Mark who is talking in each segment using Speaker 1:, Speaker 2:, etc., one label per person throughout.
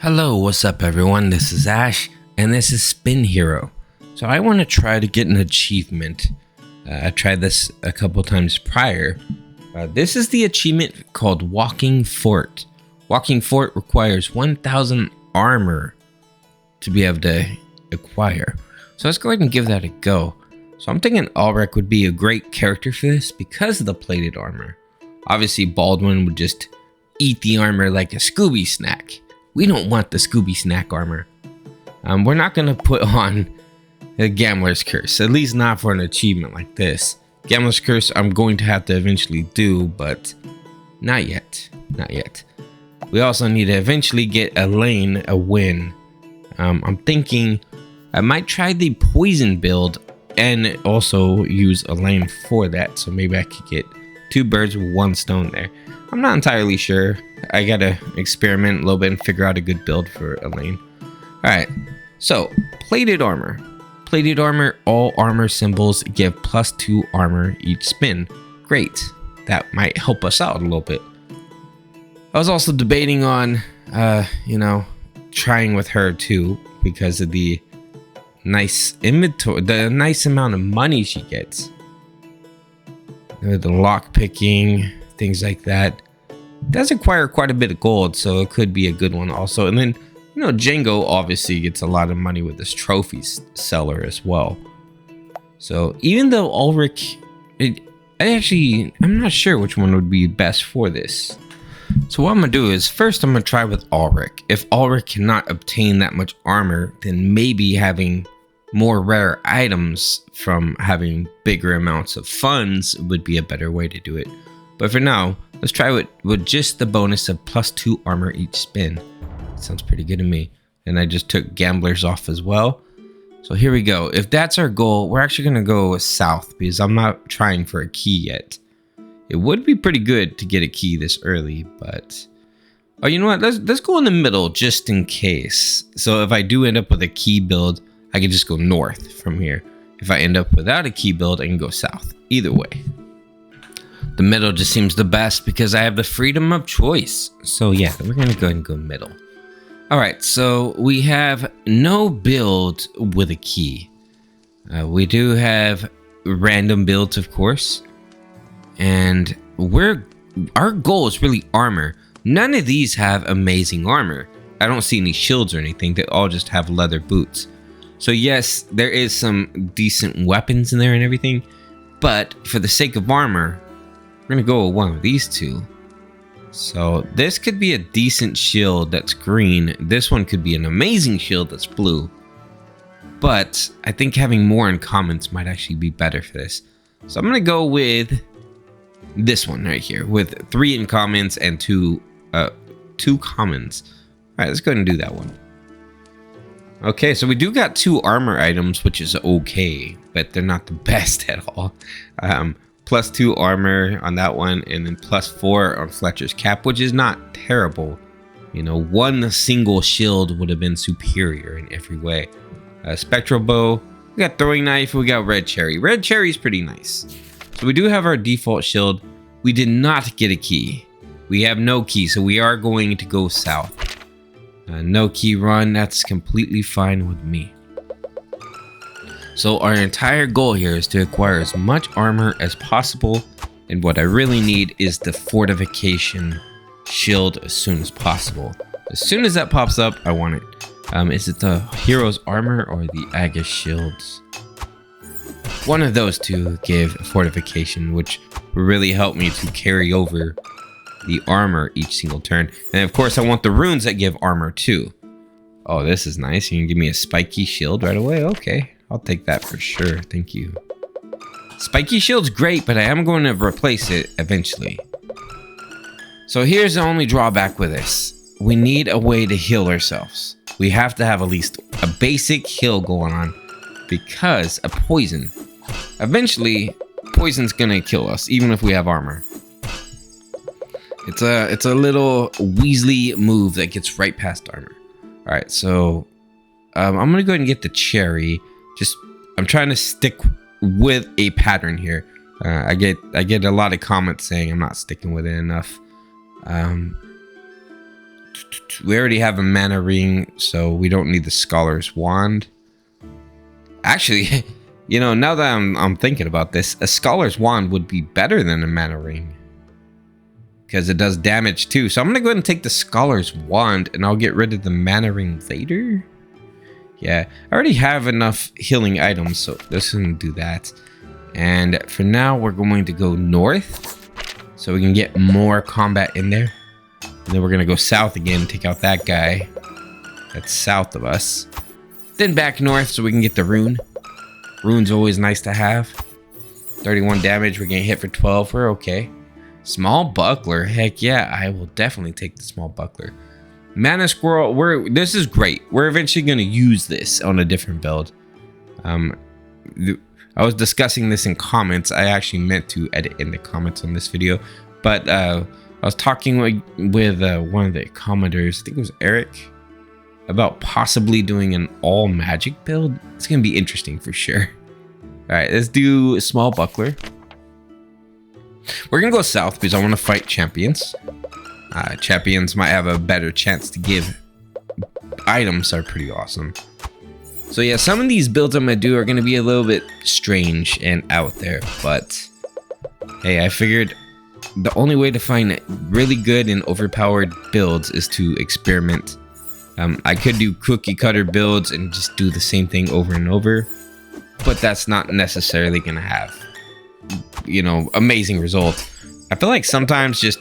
Speaker 1: Hello, what's up everyone? This is Ash, and this is Spin Hero. So I want to try to get an achievement. I tried this a couple times prior. This is the achievement called Walking Fort. Walking Fort requires 1,000 armor to be able to acquire. So let's go ahead and give that a go. So I'm thinking Ulrich would be a great character for this because of the plated armor. Obviously Baldwin would just eat the armor like a Scooby snack. We don't want the Scooby snack armor. We're not going to put on a Gambler's Curse, at least not for an achievement like this. Gambler's Curse I'm going to have to eventually do, but not yet. Not yet. We also need to eventually get Elaine a win. I'm thinking I might try the poison build and also use Elaine for that, so maybe I could get 2 birds with 1 stone there. I'm not entirely sure. I gotta experiment a little bit and figure out a good build for Elaine. Alright, so plated armor. Plated armor, all armor symbols give +2 armor each spin. Great. That might help us out a little bit. I was also debating on, trying with her too, because of the nice inventory, the nice amount of money she gets. The lock picking, things like that. It does acquire quite a bit of gold, so it could be a good one also. And then, Django obviously gets a lot of money with this trophies seller as well. So even though Ulrich, I'm not sure which one would be best for this. So what I'm gonna do is first I'm gonna try with Ulrich. If Ulrich cannot obtain that much armor, then maybe having more rare items from having bigger amounts of funds would be a better way to do it. But for now, let's try with just the bonus of +2 armor each spin. Sounds pretty good to me. And I just took gamblers off as well. So here we go. If that's our goal, we're actually gonna go south because I'm not trying for a key yet. It would be pretty good to get a key this early, but oh, you know what? Let's go in the middle just in case. So if I do end up with a key build, I can just go north from here. If I end up without a key build, I can go south. Either way. The middle just seems the best because I have the freedom of choice. So yeah, we're gonna go ahead and go middle. Alright, so we have no build with a key. We do have random builds, of course. And our goal is really armor. None of these have amazing armor. I don't see any shields or anything. They all just have leather boots. So yes, there is some decent weapons in there and everything. But for the sake of armor, we're gonna go with one of these two. So this could be a decent shield that's green. This one could be an amazing shield that's blue. But I think having more in commons might actually be better for this. So I'm gonna go with this one right here with 3 in commons and 2 commons. All right, let's go ahead and do that one. Okay, so we do got 2 armor items, which is okay, but they're not the best at all. +2 armor on that one, and then +4 on Fletcher's cap, which is not terrible. One single shield would have been superior in every way. Spectral bow, we got throwing knife, we got red cherry. Red cherry is pretty nice. So we do have our default shield. We did not get a key. We have no key, so we are going to go south. No key run, that's completely fine with me. So our entire goal here is to acquire as much armor as possible, and what I really need is the fortification shield as soon as possible. As soon as that pops up, I want it. Is it the hero's armor or the Aegis shields? One of those two give fortification, which will really help me to carry over the armor each single turn. And of course I want the runes that give armor too. Oh, this is nice. You can give me a spiky shield right away. Okay, I'll take that for sure. Thank you. Spiky shield's great, but I am going to replace it eventually. So here's the only drawback with this. We need a way to heal ourselves. We have to have at least a basic heal going on because a poison. Eventually, poison's gonna kill us, even if we have armor. It's a little Weasley move that gets right past armor. All right, so I'm gonna go ahead and get the cherry. I'm trying to stick with a pattern here. I get a lot of comments saying I'm not sticking with it enough. We already have a mana ring, so we don't need the scholar's wand. Actually, you know, now that I'm thinking about this, a scholar's wand would be better than a mana ring, because it does damage too. So I'm gonna go ahead and take the scholar's wand, and I'll get rid of the mana ring later. Yeah, I already have enough healing items, so let's do that. And for now, we're going to go north, so we can get more combat in there. And then we're gonna go south again, take out that guy that's south of us. Then back north so we can get the rune. Rune's always nice to have. 31 damage, we're getting hit for 12, we're okay. Small buckler, heck yeah, I will definitely take the small buckler. Mana scroll, this is great. We're eventually gonna use this on a different build. I was discussing this in comments. I actually meant to edit in the comments on this video, but I was talking with one of the commenters, I think it was Eric, about possibly doing an all magic build. It's gonna be interesting for sure. All right, let's do a small buckler. We're gonna go south because I want to fight champions. Champions might have a better chance to give. Items are pretty awesome. So yeah, some of these builds I'm gonna do are gonna be a little bit strange and out there, but hey, I figured the only way to find really good and overpowered builds is to experiment. I could do cookie cutter builds and just do the same thing over and over, but that's not necessarily gonna have, you know, amazing results. I feel like sometimes just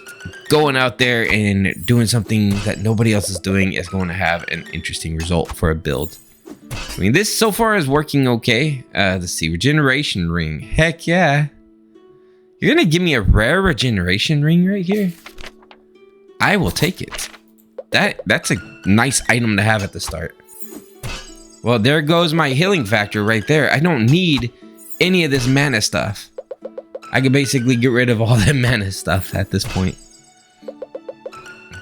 Speaker 1: going out there and doing something that nobody else is doing is going to have an interesting result for a build. I mean, this so far is working okay. Let's see, regeneration ring. Heck yeah. You're gonna give me a rare regeneration ring right here? I will take it. That's a nice item to have at the start. Well, there goes my healing factor right there. I don't need any of this mana stuff. I could basically get rid of all that mana stuff at this point.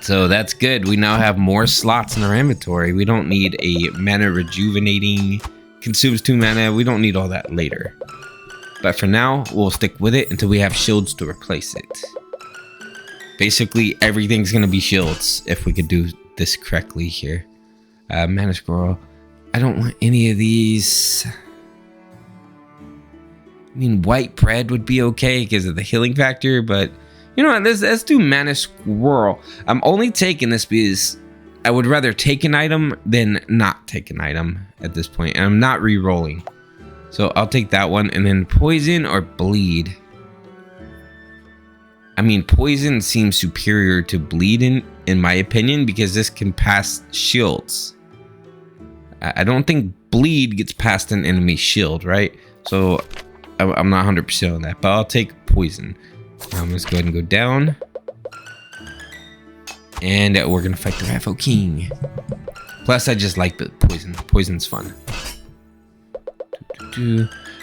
Speaker 1: So that's good. We now have more slots in our inventory. We don't need a mana rejuvenating, consumes 2 mana. We don't need all that later. But for now, we'll stick with it until we have shields to replace it. Basically, everything's going to be shields if we could do this correctly here. Mana scroll. I don't want any of these. I mean, white bread would be okay because of the healing factor, but you know what, let's do mana squirrel. I'm only taking this because I would rather take an item than not take an item at this point, and I'm not re-rolling. So I'll take that one, and then poison or bleed. I mean, poison seems superior to bleed in my opinion, because this can pass shields. I don't think bleed gets past an enemy shield, right? So I'm not 100% on that, but I'll take poison. Let's go ahead and go down. And we're going to fight the Raffo King. Plus, I just like the poison. Poison's fun.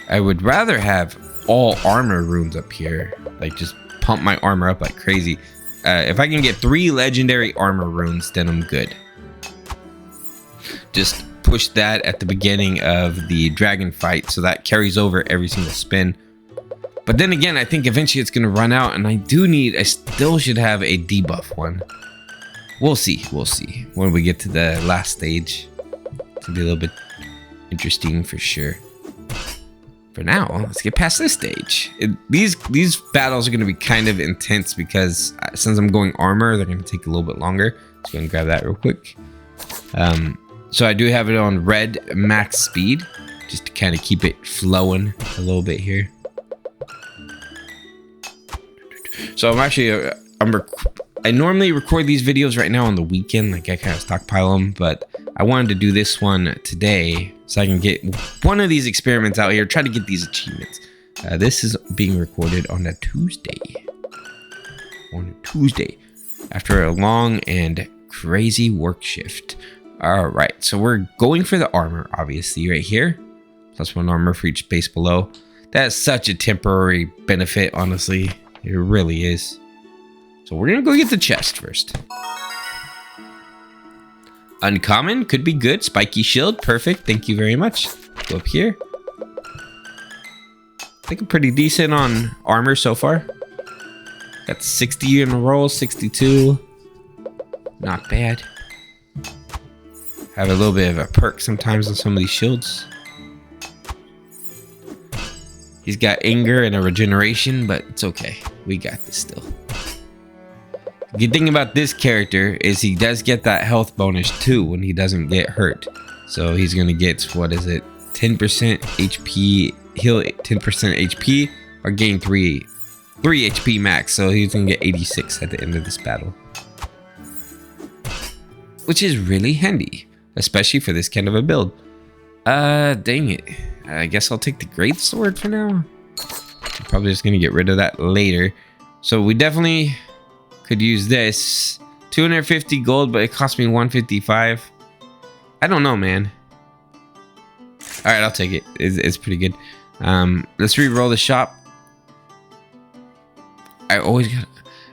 Speaker 1: I would rather have all armor runes up here. Like, just pump my armor up like crazy. If I can get 3 legendary armor runes, then I'm good. Just push that at the beginning of the dragon fight, so that carries over every single spin. But then again, I think eventually it's going to run out, and I still should have a debuff one. We'll see when we get to the last stage. It'll be a little bit interesting for sure. For now, let's get past this stage. These battles are going to be kind of intense because since I'm going armor, they're going to take a little bit longer. Let's go and grab that real quick. So I do have it on red max speed, just to kind of keep it flowing a little bit here. So I'm actually, I normally record these videos right now on the weekend, like I kind of stockpile them, but I wanted to do this one today so I can get one of these experiments out here, try to get these achievements. This is being recorded on a Tuesday. After a long and crazy work shift. All right, so we're going for the armor, obviously, right here. +1 armor for each base below. That's such a temporary benefit, honestly. It really is. So we're gonna go get the chest first. Uncommon, could be good. Spiky shield, perfect. Thank you very much. Go up here. I think I'm pretty decent on armor so far. Got 60 in a roll, 62. Not bad. Have a little bit of a perk sometimes on some of these shields. He's got anger and a regeneration, but it's okay. We got this still. The good thing about this character is he does get that health bonus too when he doesn't get hurt. So he's gonna get, what is it, 10% HP, heal 10% HP, or gain 3 HP max. So he's gonna get 86 at the end of this battle, which is really handy, especially for this kind of a build. Dang it. I guess I'll take the great sword for now. I'm probably just gonna get rid of that later. So we definitely could use this. 250 gold, but it cost me 155. I don't know, man. All right, I'll take it. It's pretty good. Let's re-roll the shop. I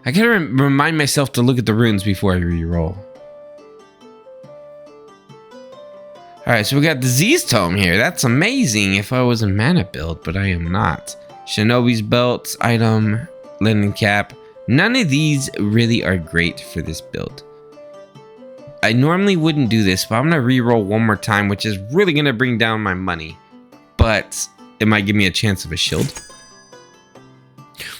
Speaker 1: gotta remind myself to look at the runes before I re-roll. All right, so we got Disease Tome here. That's amazing if I was a mana build, but I am not. Shinobi's Belt, item, Linen Cap. None of these really are great for this build. I normally wouldn't do this, but I'm gonna re-roll one more time, which is really gonna bring down my money. But it might give me a chance of a shield.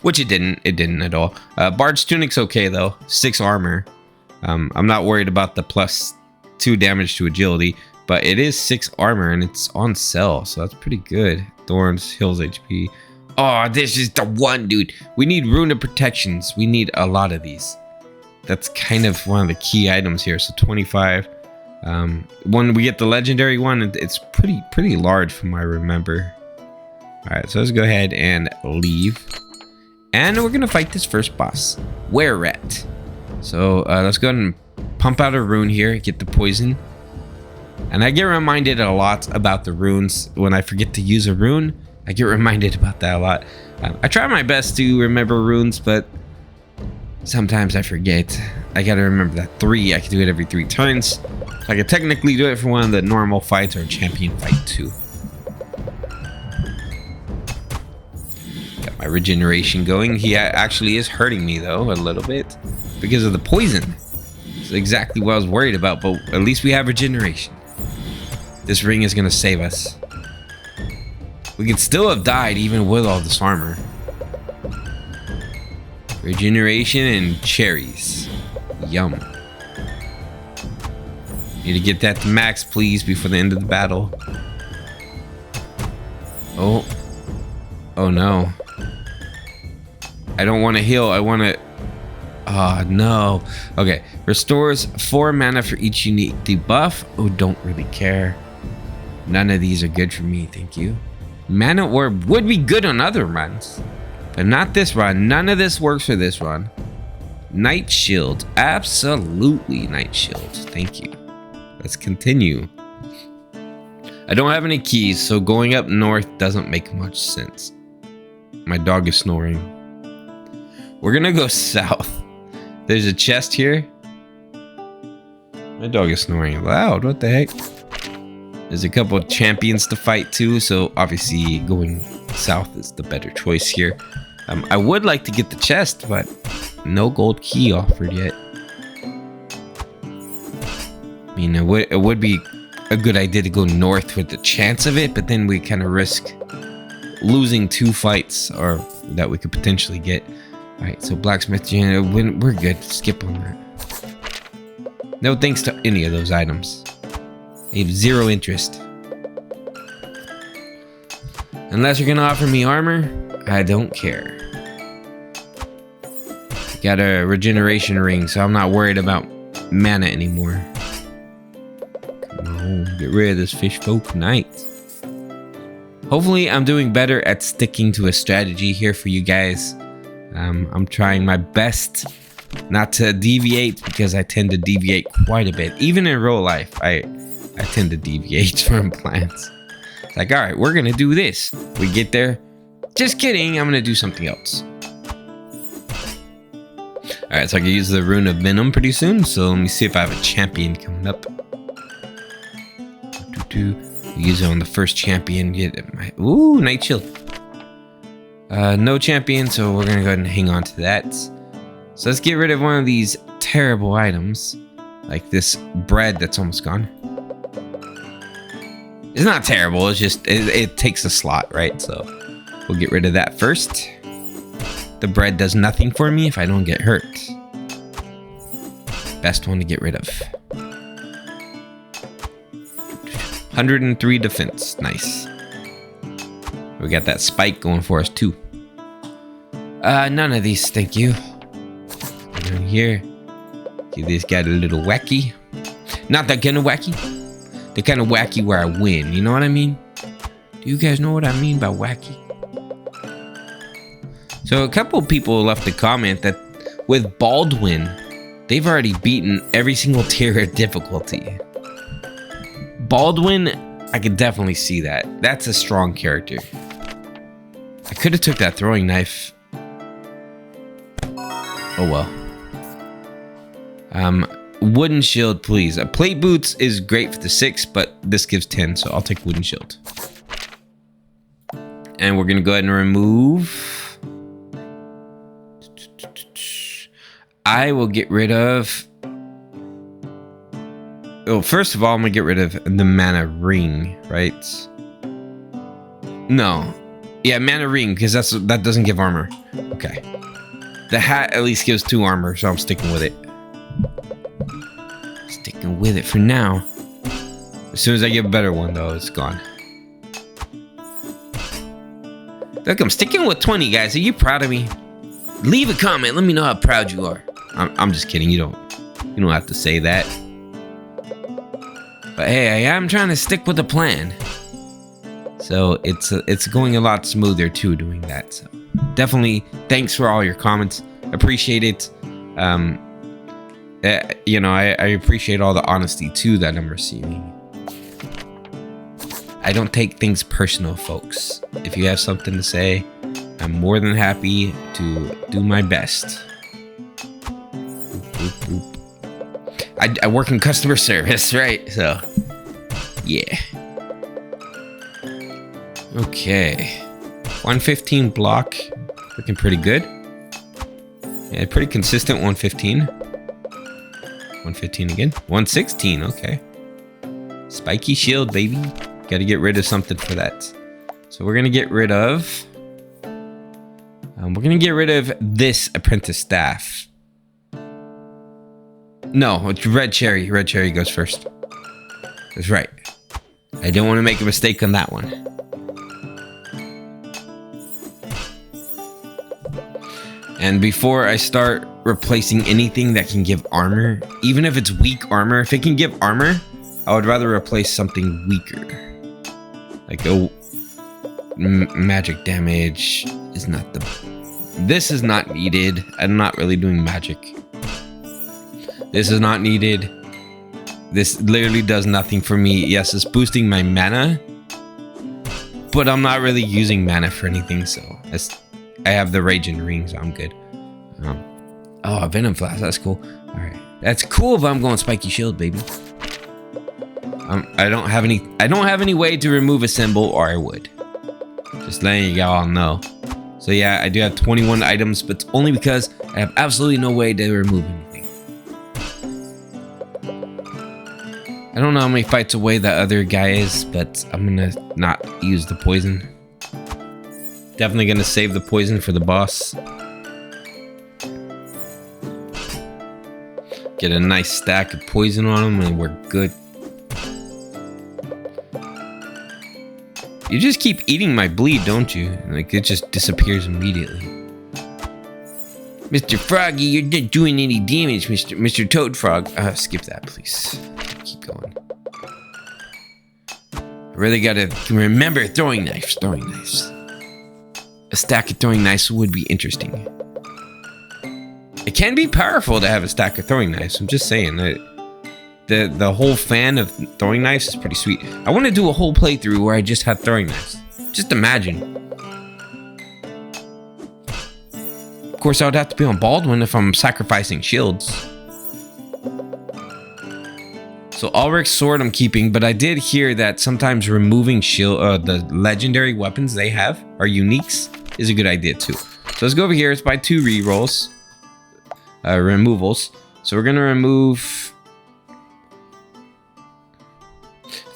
Speaker 1: Which it didn't. It didn't at all. Bard's Tunic's okay though. 6 armor. I'm not worried about the +2 damage to agility. But it is 6 armor and it's on sale, so that's pretty good. Thorns, heals HP. Oh, this is the one, dude. We need Rune of Protections. We need a lot of these. That's kind of one of the key items here. So 25. When we get the legendary one, it's pretty large from what I remember. All right, so let's go ahead and leave. And we're gonna fight this first boss, Were-Rat. So let's go ahead and pump out a rune here, get the poison. And I get reminded a lot about the runes. When I forget to use a rune, I get reminded about that a lot. I try my best to remember runes, but sometimes I forget. I gotta remember that 3. I can do it every 3 turns. So I can technically do it for one of the normal fights or champion fight too. Got my regeneration going. He actually is hurting me though a little bit because of the poison. It's exactly what I was worried about, but at least we have regeneration. This ring is gonna save us. We could still have died even with all this armor. Regeneration and cherries. Yum. Need to get that to max, please, before the end of the battle. Oh. Oh no. I don't want to heal. I want to... Oh no. Okay. Restores 4 mana for each unique debuff. Oh, don't really care. None of these are good for me, thank you. Mana Orb would be good on other runs, but not this run. None of this works for this run. Night Shield. Absolutely Night Shield. Thank you. Let's continue. I don't have any keys, so going up north doesn't make much sense. My dog is snoring. We're gonna go south. There's a chest here. My dog is snoring loud. What the heck? There's a couple of champions to fight too, so obviously going south is the better choice here. I would like to get the chest, but no gold key offered yet. I mean, it would be a good idea to go north with the chance of it, but then we kind of risk losing 2 fights or that we could potentially get. All right, so blacksmith, we're good. Skip on that. No thanks to any of those items. I have 0 interest. Unless you're gonna offer me armor, I don't care. Got a regeneration ring, so I'm not worried about mana anymore. Come on, get rid of this fish folk knight. Hopefully I'm doing better at sticking to a strategy here for you guys. I'm trying my best not to deviate because I tend to deviate quite a bit. Even in real life, I tend to deviate from plans. It's like, all right, we're gonna do this. We get there. Just kidding, I'm gonna do something else. All right, so I can use the Rune of Venom pretty soon. So let me see if I have a champion coming up. Use it on the first champion. Get my Night Shield. No champion, so we're gonna go ahead and hang on to that. So let's get rid of one of these terrible items. Like this bread that's almost gone. It's not terrible. It's just it takes a slot, right? So we'll get rid of that first. The bread does nothing for me if I don't get hurt. Best one to get rid of. 103 defense. Nice. We got that spike going for us too. None of these, thank you. Down here. Give this guy a little wacky. Not that kind of wacky. The kind of wacky where I win. You know what I mean? Do you guys know what I mean by wacky? So a couple people left a comment that with Baldwin, they've already beaten every single tier of difficulty. Baldwin, I could definitely see that. That's a strong character. I could have took that throwing knife. Oh well. Wooden shield, please. Plate boots is great for the 6, but this gives 10, so I'll take wooden shield. And we're gonna go ahead and remove. I will get rid of. Oh, first of all, I'm gonna get rid of the mana ring, right? No, yeah, mana ring because that doesn't give armor. Okay, the hat at least gives 2 armor, so I'm sticking with it. Sticking with it for now. As soon as I get a better one, though, it's gone. Look, I'm sticking with 20, guys. Are you proud of me? Leave a comment. Let me know how proud you are. I'm just kidding. You don't have to say that. But hey, I am trying to stick with the plan. So it's going a lot smoother too doing that. So definitely thanks for all your comments. Appreciate it. You know, I appreciate all the honesty too that I'm receiving. I don't take things personal, folks. If you have something to say, I'm more than happy to do my best. Boop, boop. I work in customer service, right? So, yeah. Okay. 115 block. Looking pretty good. Yeah, pretty consistent 115. 115 again. 116, okay. Spiky shield, baby. Gotta get rid of something for that. So we're gonna get rid of... we're gonna get rid of this apprentice staff. No, it's red cherry. Red cherry goes first. That's right. I don't want to make a mistake on that one. And before I start replacing anything that can give armor, even if it's weak armor, if it can give armor, I would rather replace something weaker. Like magic damage is not the... This is not needed. I'm not really doing magic. This is not needed. This literally does nothing for me. Yes, it's boosting my mana, but I'm not really using mana for anything, so I have the Raging Ring, so I'm good. Oh, a Venom Flask, that's cool. Alright. That's cool, but I'm going Spiky Shield, baby. I don't have any way to remove a symbol, or I would. Just letting y'all know. So yeah, I do have 21 items, but it's only because I have absolutely no way to remove anything. I don't know how many fights away the other guy is, but I'm gonna not use the poison. Definitely gonna save the poison for the boss. Get a nice stack of poison on him and we're good. You just keep eating my bleed, don't you? Like, it just disappears immediately. Mr. Froggy, you're not doing any damage, Mr. Toad Frog. Skip that, please. Keep going. I really gotta remember throwing knives. Throwing knives. A stack of throwing knives would be interesting. It can be powerful to have a stack of throwing knives. I'm just saying that the whole fan of throwing knives is pretty sweet. I want to do a whole playthrough where I just have throwing knives. Just imagine. Of course, I would have to be on Baldwin if I'm sacrificing shields. So Ulrich's sword I'm keeping, but I did hear that sometimes removing shield, the legendary weapons they have, or uniques, is a good idea too. So let's go over here. It's by 2 rerolls, removals. So we're gonna remove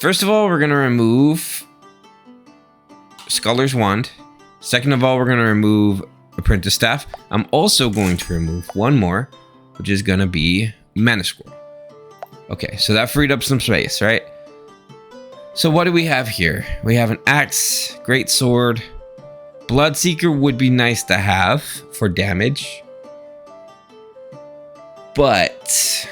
Speaker 1: First of all, we're gonna remove Scholar's Wand. Second of all, we're gonna remove Apprentice Staff. I'm also going to remove one more, which is gonna be Mana Scroll. Okay, so that freed up some space, right? So what do we have here? We have an axe, great sword. Bloodseeker would be nice to have for damage. But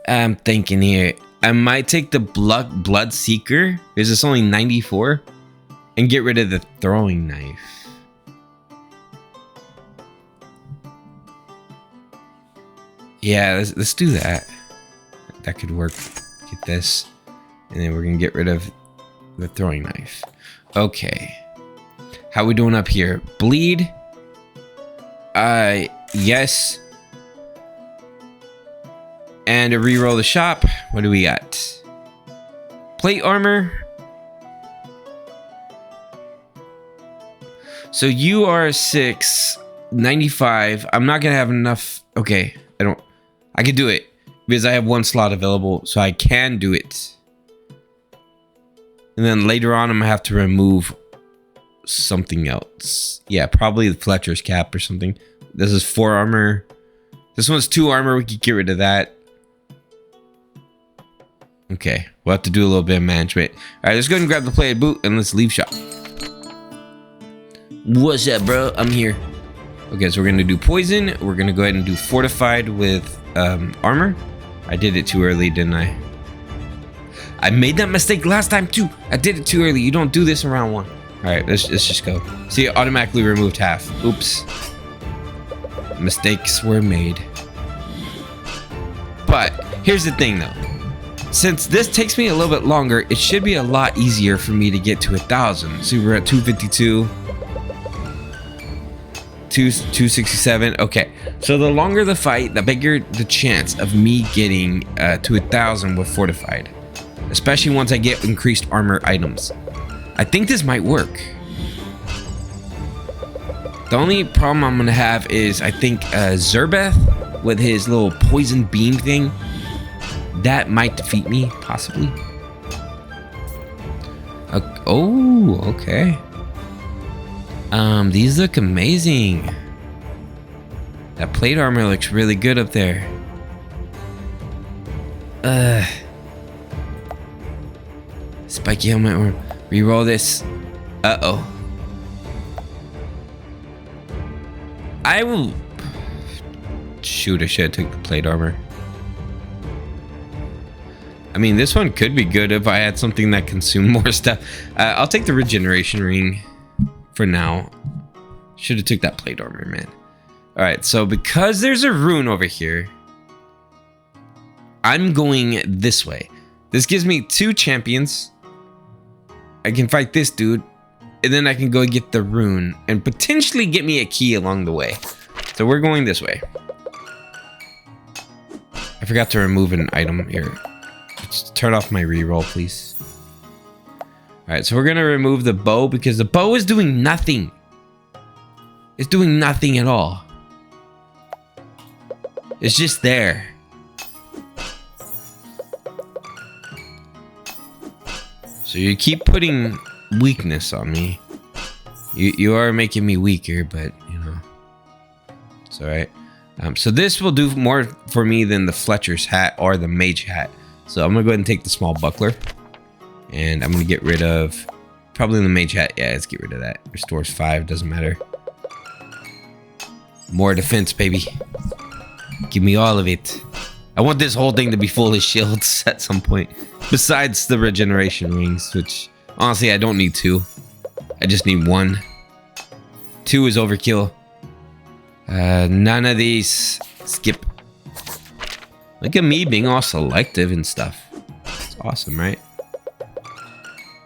Speaker 1: I'm thinking here, I might take the Bloodseeker, because it's only 94, and get rid of the throwing knife. Yeah, let's do that. That could work. Get this. And then we're going to get rid of the throwing knife. Okay. How we doing up here? Bleed. Yes. And to reroll the shop. What do we got? Plate armor. So you are 6. 95. I'm not going to have enough. Okay. I can do it. Because I have one slot available. So I can do it. And then later on, I'm going to have to remove something else. Yeah, probably the Fletcher's cap or something. This is 4 armor. This one's 2 armor. We could get rid of that. Okay, we'll have to do a little bit of management. All right, let's go ahead and grab the plated boot and let's leave shop. What's up, bro? I'm here. Okay, so we're going to do poison. We're going to go ahead and do fortified with armor. I did it too early, didn't I? I made that mistake last time too. I did it too early. You don't do this in round 1. All right, let's just go. See, it automatically removed half. Oops. Mistakes were made. But here's the thing though. Since this takes me a little bit longer, it should be a lot easier for me to get to 1,000. See, we're at 252. 267. Okay, so the longer the fight, the bigger the chance of me getting to 1,000 with fortified. Especially once I get increased armor items. I think this might work. The only problem I'm gonna have is I think Zerbeth with his little poison beam thing. That might defeat me, possibly. Oh, okay. These look amazing. That plate armor looks really good up there. Spiky helmet or reroll this. Uh-oh. I will... Shoot, I should have took the plate armor. I mean, this one could be good if I had something that consumed more stuff. I'll take the regeneration ring for now. Should have took that plate armor, man. Alright, so because there's a rune over here, I'm going this way. This gives me 2 champions. I can fight this dude, and then I can go get the rune and potentially get me a key along the way. So we're going this way. I forgot to remove an item here. Let's turn off my reroll, please. Alright, so we're gonna remove the bow because the bow is doing nothing. It's doing nothing at all. It's just there. So you keep putting weakness on me. You are making me weaker, but you know, it's all right. So this will do more for me than the Fletcher's hat or the mage hat. So I'm gonna go ahead and take the small buckler, and I'm gonna get rid of probably the mage hat. Yeah, let's get rid of that. Restores 5, doesn't matter. More defense, baby. Give me all of it. I want this whole thing to be full of shields at some point. Besides the regeneration rings, which honestly I don't need 2. I just need 1. 2 is overkill. None of these. Skip. Look at me being all selective and stuff. It's awesome, right?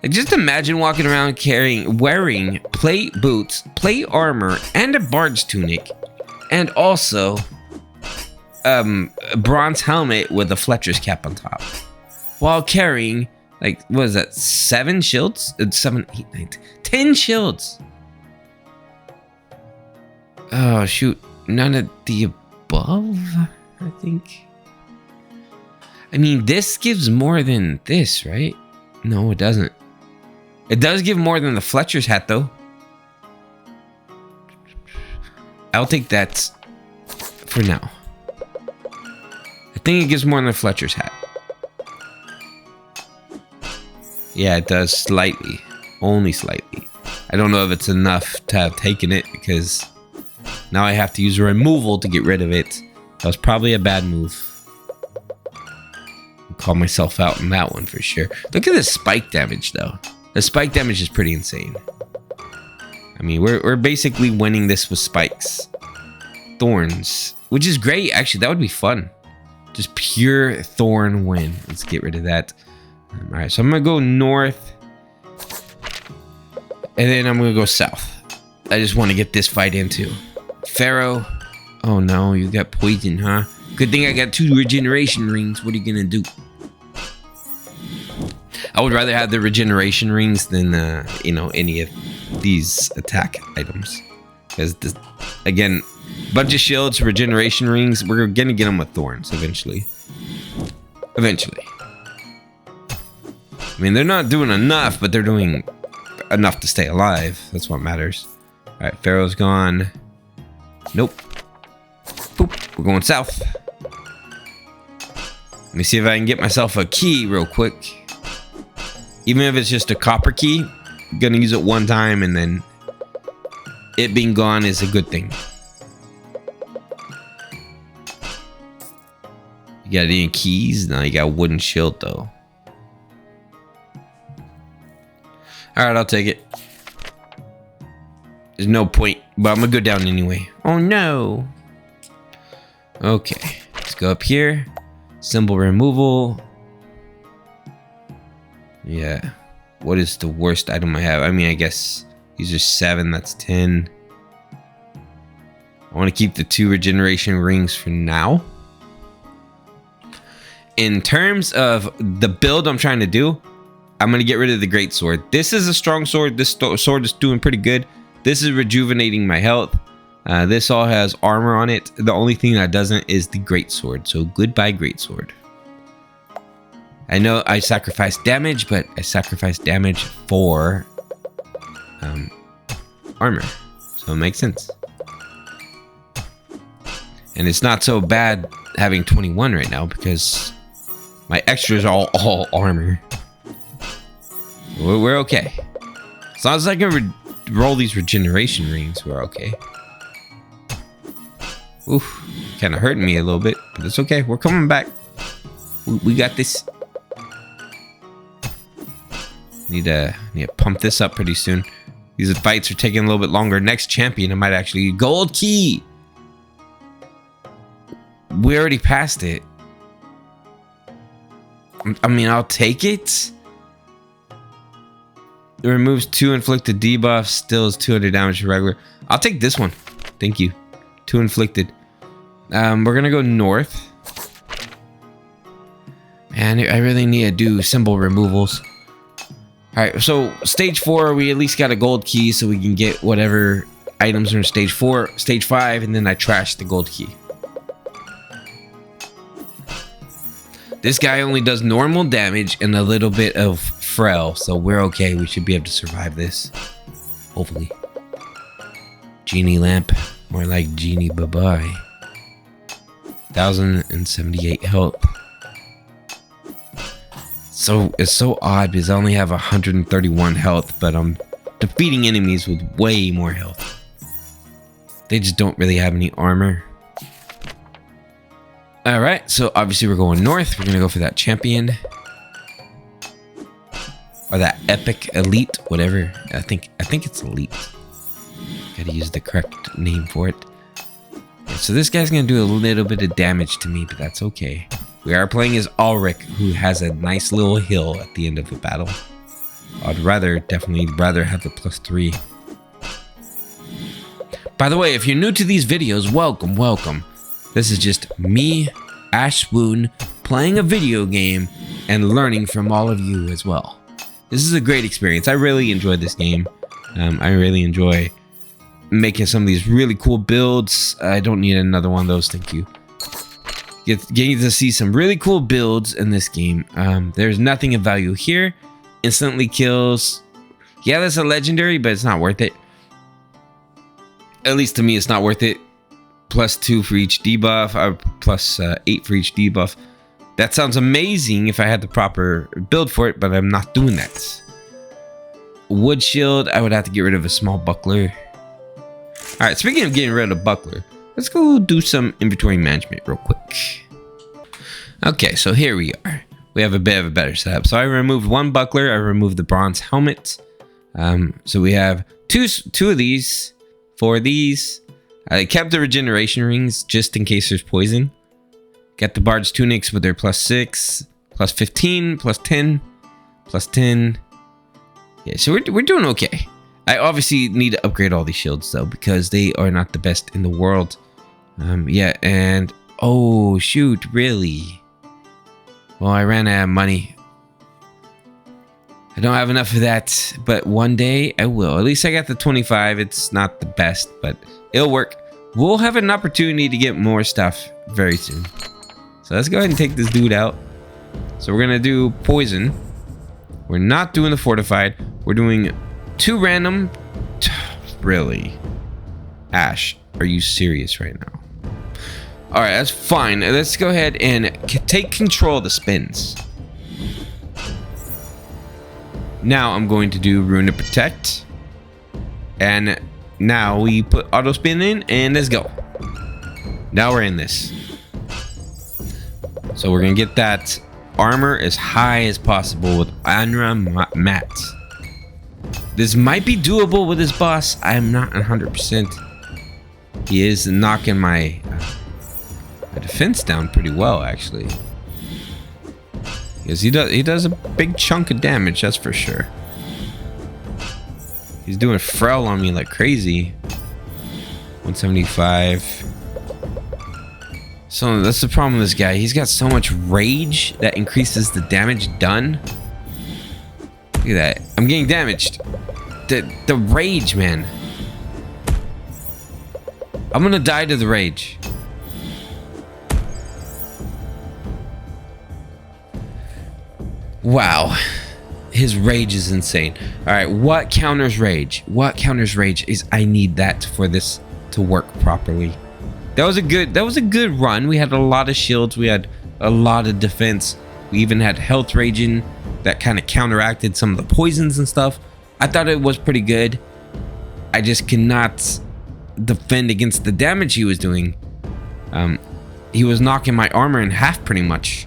Speaker 1: Like, just imagine walking around wearing plate boots, plate armor, and a bard's tunic, and also a bronze helmet with a Fletcher's cap on top, while carrying, like, what is that, 7 shields? 7, 8, 9, 10 shields. Oh shoot, none of the above. I think. I mean, this gives more than this, right? No, it doesn't. It does give more than the Fletcher's hat, though. I'll take that for now. I think it gives more than the Fletcher's hat. Yeah, it does slightly. Only slightly. I don't know if it's enough to have taken it because now I have to use a removal to get rid of it. That was probably a bad move. I'll call myself out on that one for sure. Look at the spike damage though. The spike damage is pretty insane. I mean, we're basically winning this with spikes. Thorns, which is great. Actually, that would be fun. Just pure thorn win. Let's get rid of that. All right, so I'm gonna go north. And then I'm gonna go south. I just want to get this fight into. Pharaoh. Oh no, you got poison, huh? Good thing I got 2 regeneration rings. What are you gonna do? I would rather have the regeneration rings than, you know, any of these attack items. Because, again, bunch of shields, regeneration rings. We're gonna get them with thorns eventually. Eventually. I mean, they're not doing enough, but they're doing enough to stay alive. That's what matters. All right, Pharaoh's gone. Nope. Boop. We're going south. Let me see if I can get myself a key real quick. Even if it's just a copper key, I'm gonna use it one time and then it being gone is a good thing. You got any keys? No, you got a wooden shield though. Alright, I'll take it. There's no point, but I'm gonna go down anyway. Oh no. Okay, let's go up here. Symbol removal. Yeah. What is the worst item I have? I mean, I guess these are 7, that's 10. I want to keep the 2 regeneration rings for now. In terms of the build I'm trying to do, I'm going to get rid of the great sword. This is a strong sword. This sword is doing pretty good. This is rejuvenating my health. This all has armor on it. The only thing that doesn't is the great sword. So goodbye, great sword. I know I sacrificed damage, but I sacrificed damage for armor. So it makes sense. And it's not so bad having 21 right now because my extras are all armor. We're okay. As long as I can roll these regeneration rings, we're okay. Oof, kind of hurting me a little bit, but it's okay. We're coming back. We got this. Need to pump this up pretty soon. These fights are taking a little bit longer. Next champion, I might actually gold key. We already passed it. I mean, I'll take it. It removes 2 inflicted debuffs. Still is 200 damage to regular. I'll take this one. Thank you. 2 inflicted. We're gonna go north. Man, I really need to do symbol removals. Alright, so stage 4, we at least got a gold key so we can get whatever items are in stage 4, stage 5, and then I trash the gold key. This guy only does normal damage and a little bit of frail, so we're okay. We should be able to survive this. Hopefully. Genie lamp. More like genie bye-bye. 1,078 health. So it's so odd because I only have 131 health, but I'm defeating enemies with way more health. They just don't really have any armor. Alright, so obviously we're going north. We're gonna go for that champion. Or that epic elite, whatever. I think it's elite. Gotta use the correct name for it. So this guy's gonna do a little bit of damage to me, but that's okay. We are playing as Ulrich, who has a nice little hill at the end of the battle. I'd definitely rather have the +3. By the way, if you're new to these videos, welcome. This is just me, Ash Swoon, playing a video game and learning from all of you as well. This is a great experience. I really enjoyed this game. I really enjoy making some of these really cool builds. I don't need another one of those, thank you. Getting to see some really cool builds in this game. There's nothing of value here. Instantly kills. Yeah, that's a legendary, but it's not worth it. At least to me, it's not worth it. +2 for each debuff, +8 for each debuff. That sounds amazing if I had the proper build for it, but I'm not doing that. Wood shield, I would have to get rid of a small buckler. Alright, speaking of getting rid of buckler, let's go do some inventory management real quick. Okay, so here we are. We have a bit of a better setup. So I removed one buckler, I removed the bronze helmet. So we have two of these, 4 of these. I kept the regeneration rings just in case there's poison. Got the bard's tunics with their +6, +15, +10, +10. Yeah, so we're doing okay. I obviously need to upgrade all these shields though, because they are not the best in the world. Yeah, and oh shoot, really? Well, I ran out of money. I don't have enough of that, but one day I will. At least I got the 25. It's not the best, but it'll work. We'll have an opportunity to get more stuff very soon. So let's go ahead and take this dude out. So we're gonna do poison. We're not doing the fortified. We're doing 2 random. Really? Ash, are you serious right now? All right, that's fine. Let's go ahead and take control of the spins. Now I'm going to do Rune to Protect. And now we put auto spin in and let's go. Now we're in this. So we're going to get that armor as high as possible with Anra Mat. This might be doable with this boss. I'm not 100%. He is knocking my defense down pretty well, actually. Because he does a big chunk of damage, that's for sure. He's doing Frell on me like crazy. 175. So that's the problem with this guy. He's got so much rage that increases the damage done. Look at that. I'm getting damaged. The rage, man. I'm gonna die to the rage. Wow. His rage is insane. Alright, what counters rage? What counters rage is I need that for this to work properly. That was a good run. We had a lot of shields, we had a lot of defense. We even had health raging that kind of counteracted some of the poisons and stuff. I thought it was pretty good. I just cannot defend against the damage he was doing. He was knocking my armor in half pretty much,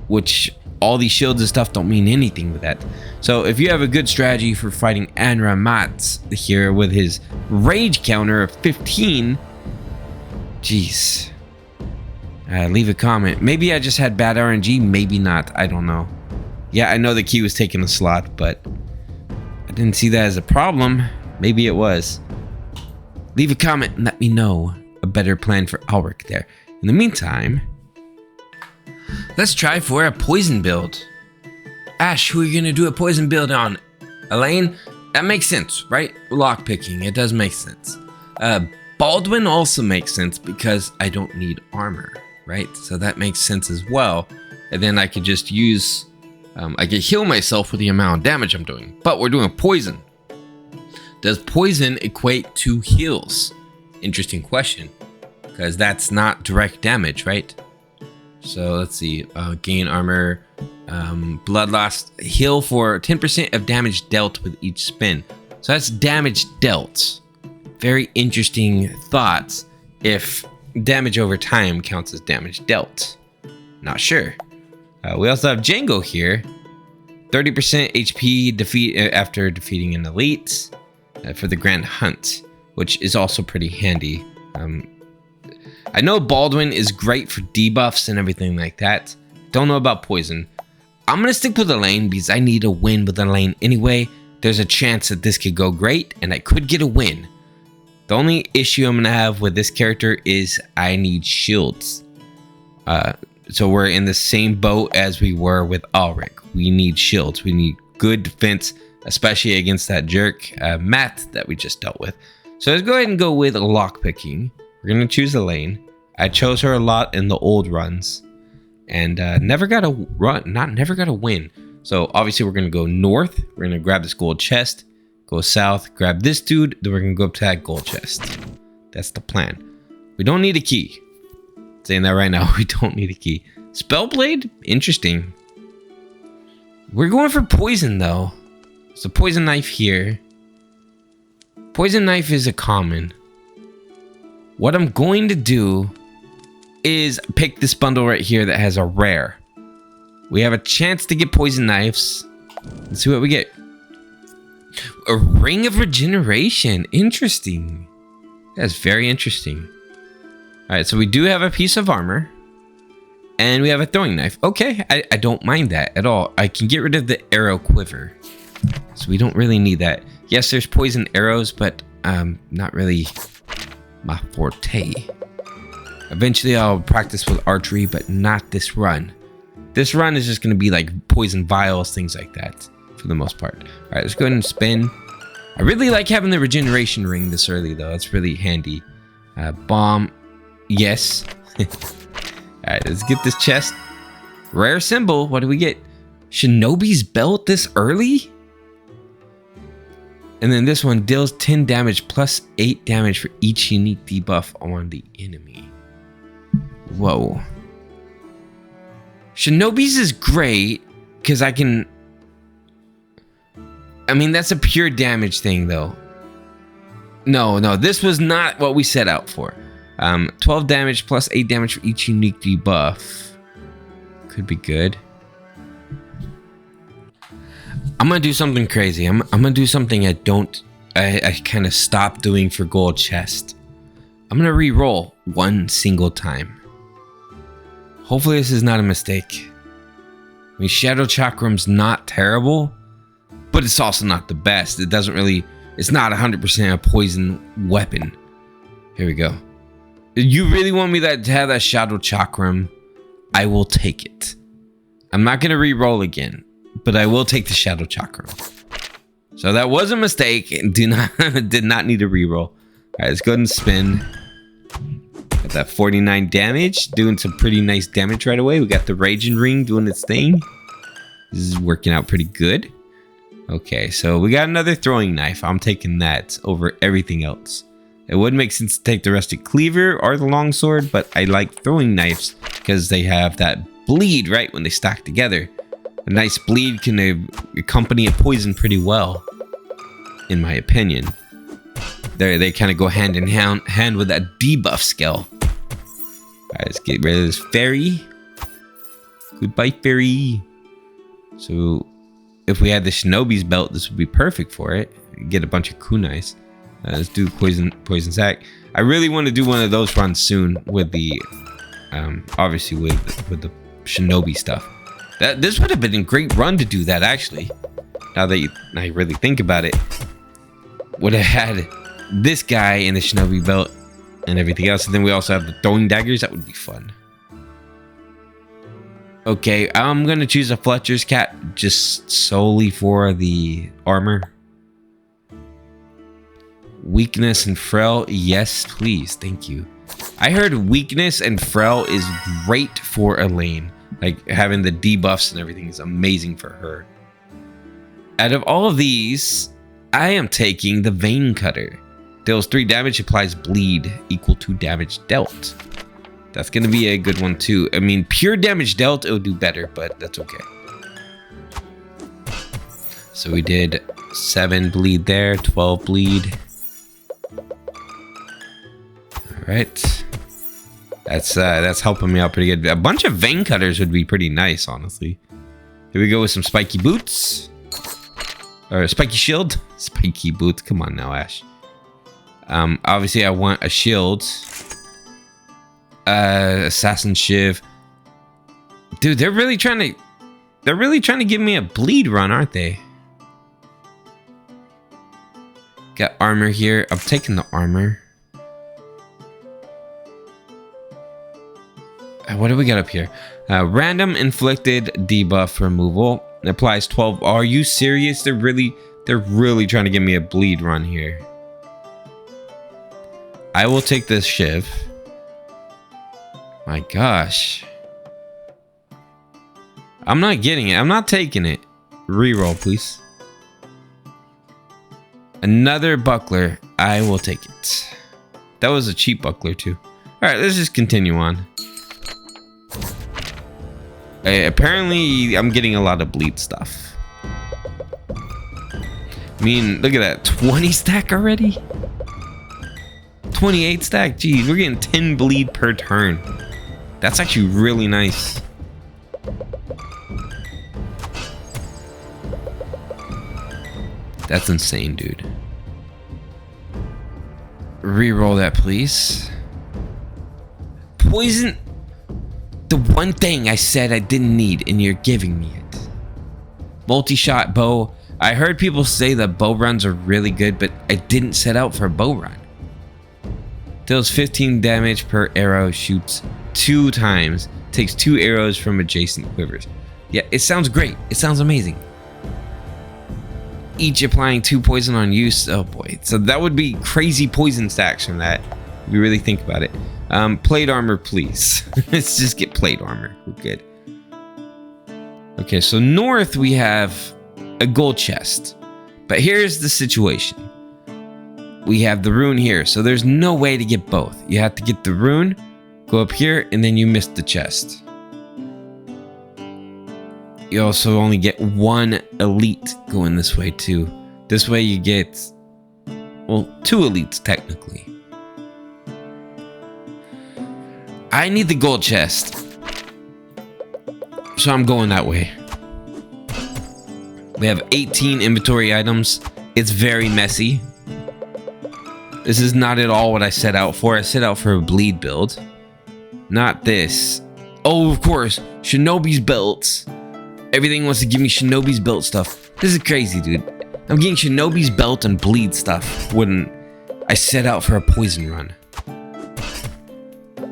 Speaker 1: which all these shields and stuff don't mean anything with that. So if you have a good strategy for fighting Anra Mat here with his rage counter of 15, jeez, leave a comment. Maybe I just had bad RNG, maybe not, I don't know. Yeah, I know the key was taking a slot, but I didn't see that as a problem. Maybe it was. Leave a comment and let me know a better plan for Ulrich there. In the meantime, let's try for a poison build. Ash, who are you gonna do a poison build on? Elaine? That makes sense, right? Lockpicking, it does make sense. Baldwin also makes sense because I don't need armor, right? So that makes sense as well. And then I could just use, I could heal myself with the amount of damage I'm doing. But we're doing poison. Does poison equate to heals? Interesting question, because that's not direct damage, right? So let's see, gain armor, blood loss, heal for 10% of damage dealt with each spin. So that's damage dealt. Very interesting thoughts if damage over time counts as damage dealt. Not sure. We also have Django here. 30% HP defeat after defeating an elite for the Grand Hunt, which is also pretty handy. I know Baldwin is great for debuffs and everything like that. Don't know about poison. I'm gonna stick with Elaine because I need a win with Elaine anyway. There's a chance that this could go great and I could get a win. The only issue I'm gonna have with this character is I need shields. So we're in the same boat as we were with Ulrich. We need shields. We need good defense, especially against that jerk Matt that we just dealt with. So let's go ahead and go with lockpicking. We're gonna choose Elaine. I chose her a lot in the old runs, and never got a run. Never got a win. So obviously we're gonna go north. We're gonna grab this gold chest. Go south, grab this dude. Then we're gonna go up to that gold chest. That's the plan. We don't need a key. Saying that right now, we don't need a key. Spellblade, interesting. We're going for poison though. So poison knife here. Poison knife is a common. What I'm going to do is pick this bundle right here that has a rare. We have a chance to get poison knives. Let's see what we get. A ring of regeneration. Interesting. That's very interesting. All right, so we do have a piece of armor. And we have a throwing knife. Okay, I don't mind that at all. I can get rid of the arrow quiver. So we don't really need that. Yes, there's poison arrows, but not really my forte. Eventually I'll practice with archery, but not this run. This run is just going to be like poison vials, things like that for the most part. All right, let's go ahead and spin. I really like having the regeneration ring this early though. It's really handy. Bomb. Yes. All right, let's get this chest. Rare symbol. What do we get? Shinobi's belt this early? And then this one deals 10 damage plus 8 damage for each unique debuff on the enemy. Whoa. Shinobi's is great because I can... I mean, that's a pure damage thing though. No, this was not what we set out for. 12 damage plus 8 damage for each unique debuff. Could be good. I'm gonna do something crazy. I'm gonna do something I kind of stopped doing for gold chest. I'm gonna re-roll one single time. Hopefully this is not a mistake. I mean, Shadow Chakram's not terrible, but it's also not the best. It doesn't really... It's not 100% a poison weapon. Here we go. You really want me to have that Shadow Chakram? I will take it. I'm not gonna re-roll again, but I will take the Shadow Chakram. So that was a mistake. Did not need a reroll. All right, let's go ahead and spin. Got that 49 damage, doing some pretty nice damage right away. We got the Raging Ring doing its thing. This is working out pretty good. Okay, so we got another throwing knife. I'm taking that over everything else. It would make sense to take the Rustic Cleaver or the Longsword, but I like throwing knives because they have that bleed, right, when they stack together. A nice bleed can accompany a poison pretty well, in my opinion. They kind of go hand in hand with that debuff skill. Alright, let's get rid of this fairy. Goodbye, fairy. So, if we had the Shinobi's belt, this would be perfect for it. Get a bunch of kunais. Let's do poison sack. I really want to do one of those runs soon with the, obviously with the Shinobi stuff. This would have been a great run to do that, actually. Now that I really think about it, would have had this guy in the Shinobi belt and everything else, and then we also have the throwing daggers. That would be fun. Okay, I'm gonna choose a Fletcher's cap just solely for the armor. Weakness and frail, yes, please, thank you. I heard weakness and frail is great for Elaine. Like having the debuffs and everything is amazing for her. Out of all of these, I am taking the Vein Cutter. Deals 3 damage, applies bleed equal to damage dealt. That's gonna be a good one too. I mean, pure damage dealt, it would do better, but that's okay. So we did 7 bleed there, 12 bleed. All right. That's helping me out pretty good. A bunch of Vein Cutters would be pretty nice, honestly. Here we go with some spiky boots. Or spiky shield. Spiky boots. Come on now, Ash. Obviously I want a shield. Assassin Shiv. Dude, they're really trying to give me a bleed run, aren't they? Got armor here. I'm taking the armor. What do we got up here? Random inflicted debuff removal. It applies 12. Are you serious? They're really trying to give me a bleed run here. I will take this Shiv. My gosh. I'm not getting it. I'm not taking it. Reroll, please. Another buckler. I will take it. That was a cheap buckler too. Alright, let's just continue on. Apparently, I'm getting a lot of bleed stuff. I mean, look at that. 20 stack already? 28 stack? Geez, we're getting 10 bleed per turn. That's actually really nice. That's insane, dude. Reroll that, please. Poison. The one thing I said I didn't need, and you're giving me it. Multi-shot bow. I heard people say that bow runs are really good, but I didn't set out for a bow run. Deals 15 damage per arrow, shoots 2 times, takes 2 arrows from adjacent quivers. Yeah, it sounds great. It sounds amazing. Each applying 2 poison on use. Oh boy. So that would be crazy poison stacks from that, if you really think about it. Plate armor, please. Let's just get plate armor. We're good. Okay, so north we have a gold chest. But here's the situation. We have the rune here, so there's no way to get both. You have to get the rune, go up here, and then you miss the chest. You also only get 1 elite going this way too. This way you get, well, 2 elites technically. I need the gold chest, so I'm going that way. We have 18 inventory items. It's very messy. This is not at all what I set out for. I set out for a bleed build. Not this. Oh, of course. Shinobi's belts. Everything wants to give me Shinobi's belt stuff. This is crazy, dude. I'm getting Shinobi's belt and bleed stuff when I set out for a poison run.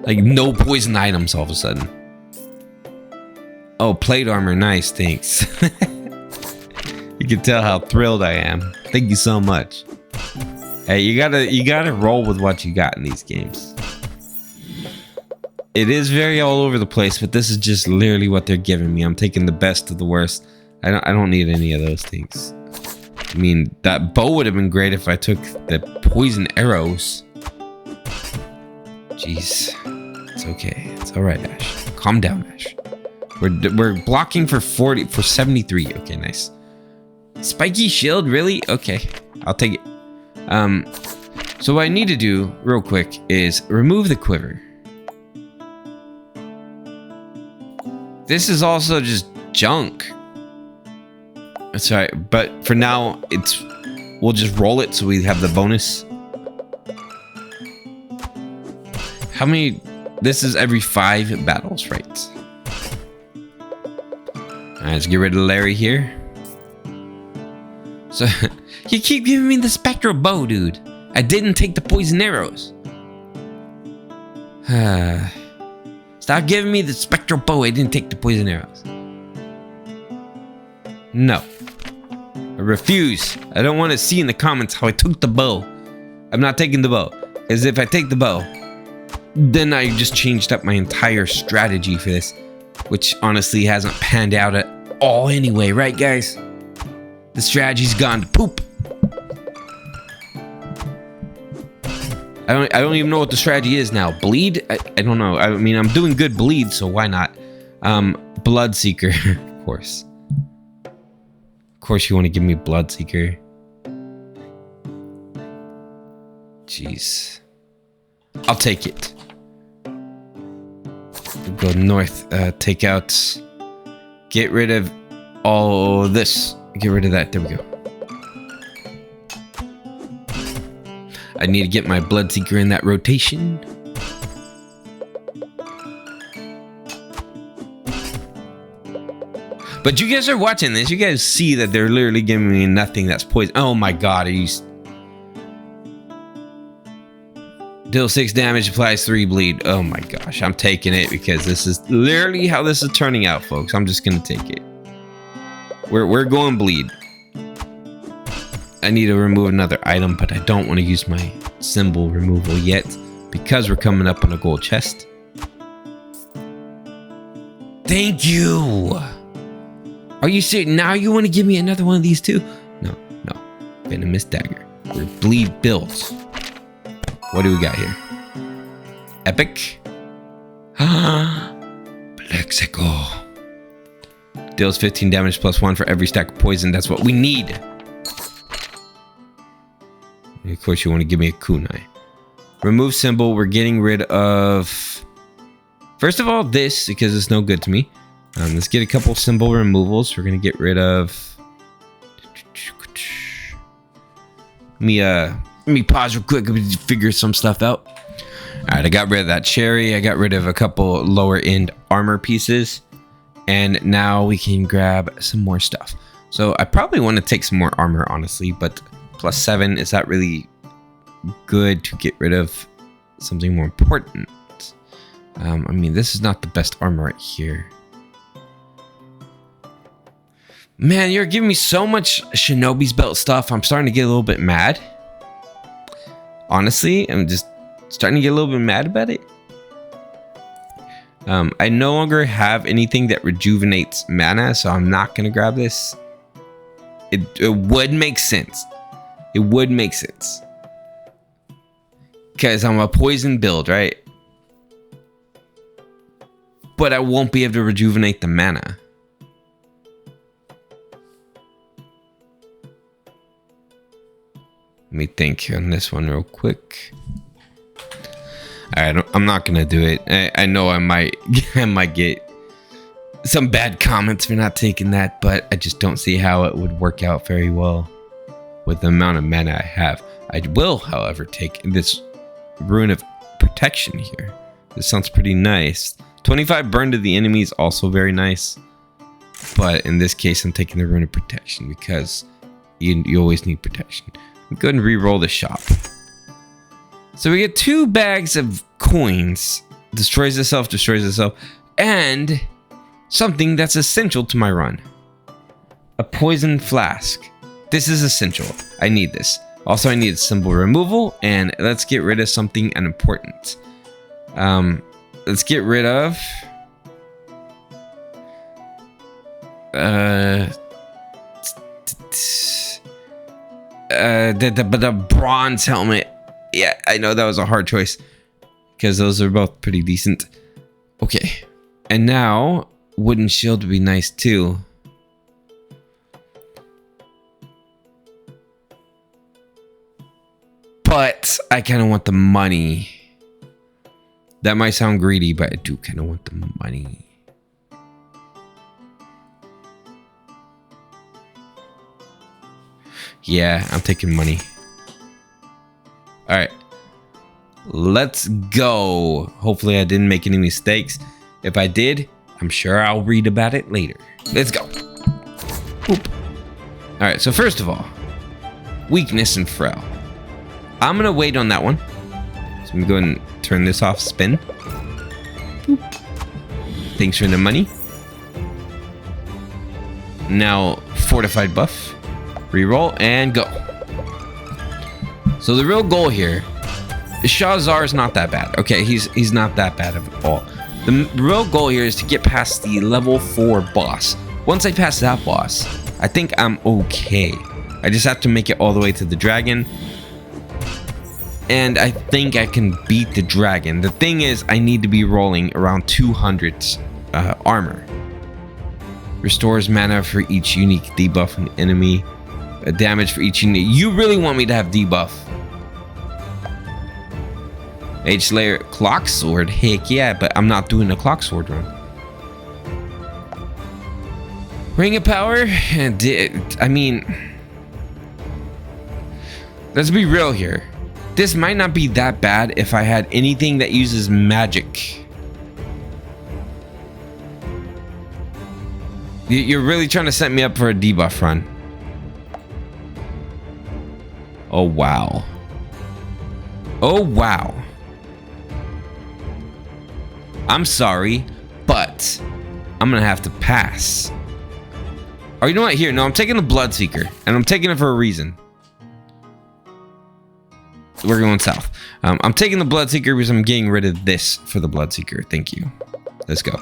Speaker 1: Like, no poison items all of a sudden. Oh, plate armor. Nice, thanks. You can tell how thrilled I am. Thank you so much. Hey, you gotta roll with what you got in these games. It is very all over the place, but this is just literally what they're giving me. I'm taking the best of the worst. I don't need any of those things. I mean, that bow would have been great if I took the poison arrows. Jeez. It's okay. It's alright, Ash. Calm down, Ash. We're blocking for 73. Okay, nice. Spiky shield, really? Okay. I'll take it. So what I need to do real quick is remove the quiver. This is also just junk. That's all right, but for now we'll just roll it so we have the bonus. How many? This is every 5 battles, right? Alright, let's get rid of Larry here. So you keep giving me the spectral bow, dude. I didn't take the poison arrows. Stop giving me the spectral bow. I didn't take the poison arrows. No. I refuse. I don't want to see in the comments how I took the bow. I'm not taking the bow. Because if I take the bow, then I just changed up my entire strategy for this. Which honestly hasn't panned out at all anyway, right guys? The strategy's gone to poop. I don't even know what the strategy is now. Bleed? I don't know. I mean, I'm doing good bleed, so why not? Bloodseeker, of course. Of course you want to give me Bloodseeker. Jeez. I'll take it. We'll go north, take out, get rid of all this. Get rid of that. There we go. I need to get my Bloodseeker in that rotation. But you guys are watching this. You guys see that they're literally giving me nothing that's poison. Oh my god, are you... Deal 6 damage, applies 3 bleed. Oh my gosh, I'm taking it because this is literally how this is turning out, folks. I'm just gonna take it. We're going bleed. I need to remove another item, but I don't want to use my symbol removal yet because we're coming up on a gold chest. Thank you. Are you serious? Now you want to give me another one of these too? No. Venomous dagger. Bleed builds. What do we got here? Epic. Plexico. Deals 15 damage +1 for every stack of poison. That's what we need. And of course, you want to give me a kunai. Remove symbol. We're getting rid of... First of all, this, because it's no good to me. Let's get a couple symbol removals. We're going to get rid of... Let me pause real quick and figure some stuff out. Alright, I got rid of that cherry. I got rid of a couple lower end armor pieces. And now we can grab some more stuff. So I probably want to take some more armor, honestly, but +7 is that really good to get rid of something more important. I mean, this is not the best armor right here. Man, you're giving me so much Shinobi's belt stuff. I'm starting to get a little bit mad. Honestly, I'm just starting to get a little bit mad about it. I no longer have anything that rejuvenates mana, so I'm not going to grab this. It would make sense. It would make sense. Because I'm a poison build, right? But I won't be able to rejuvenate the mana. Let me think on this one real quick. Alright, I'm not gonna do it. I know I might get some bad comments for not taking that, but I just don't see how it would work out very well with the amount of mana I have. I will, however, take this Rune of Protection here. This sounds pretty nice. 25 burn to the enemy is also very nice. But in this case, I'm taking the Rune of Protection because you always need protection. I'm going to re-roll the shop. So we get 2 bags of coins. Destroys itself, and something that's essential to my run. A poison flask. This is essential. I need this. Also, I need symbol removal, and let's get rid of something unimportant. Let's get rid of... the bronze helmet. Yeah, I know that was a hard choice because those are both pretty decent. Okay, and now wooden shield would be nice too. But I kind of want the money. That might sound greedy, but I do kind of want the money. Yeah, I'm taking money. All right, let's go. Hopefully I didn't make any mistakes. If I did, I'm sure I'll read about it later. Let's go. Oop. All right, so first of all, weakness and frail. I'm gonna wait on that one. So I'm gonna go ahead and turn this off, spin. Boop. Thanks for the money. Now, fortified buff. Reroll and go. So the real goal here, Shahzar is not that bad. Okay, he's not that bad at all. The real goal here is to get past the level 4 boss. Once I pass that boss, I think I'm okay. I just have to make it all the way to the dragon. And I think I can beat the dragon. The thing is, I need to be rolling around 200 armor. Restores mana for each unique debuff on the enemy. Damage for each unit. You really want me to have debuff? Mage Slayer Clock Sword. Heck yeah, but I'm not doing a Clock Sword run. Ring of Power. I mean, let's be real here. This might not be that bad if I had anything that uses magic. You're really trying to set me up for a debuff run. Oh, wow. Oh, wow. I'm sorry, but I'm going to have to pass. Or you know what? Here, no, I'm taking the Bloodseeker, and I'm taking it for a reason. We're going south. I'm taking the Bloodseeker because I'm getting rid of this for the Bloodseeker. Thank you. Let's go.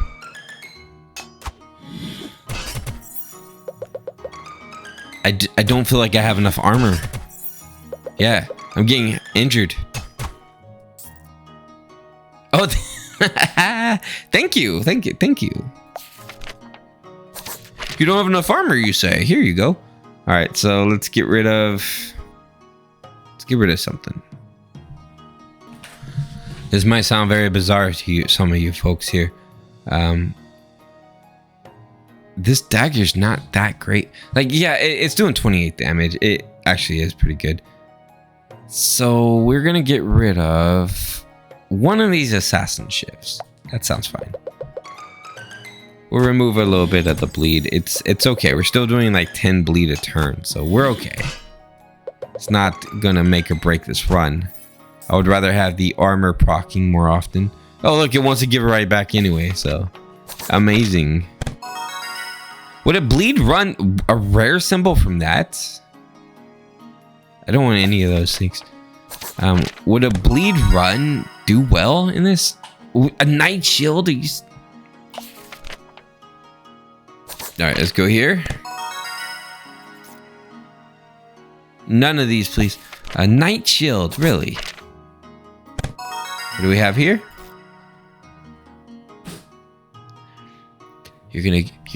Speaker 1: I don't feel like I have enough armor. Yeah, I'm getting injured. Oh, thank you. You don't have enough armor, you say? Here you go. All right, so let's get rid of something. This might sound very bizarre to you, some of you folks here. This dagger's not that great. Like, yeah, it's doing 28 damage. It actually is pretty good. So we're gonna get rid of one of these assassin shifts. That sounds fine. We'll remove a little bit of the bleed. It's okay. We're still doing like 10 bleed a turn, so we're okay. It's not gonna make or break this run. I would rather have the armor proccing more often. Oh, look, it wants to give it right back anyway, so amazing. Would a bleed run a rare symbol from that? I don't want any of those things. Would a bleed run do well in this? A night shield? Alright, let's go here. None of these, please. A night shield, really? What do we have here? You're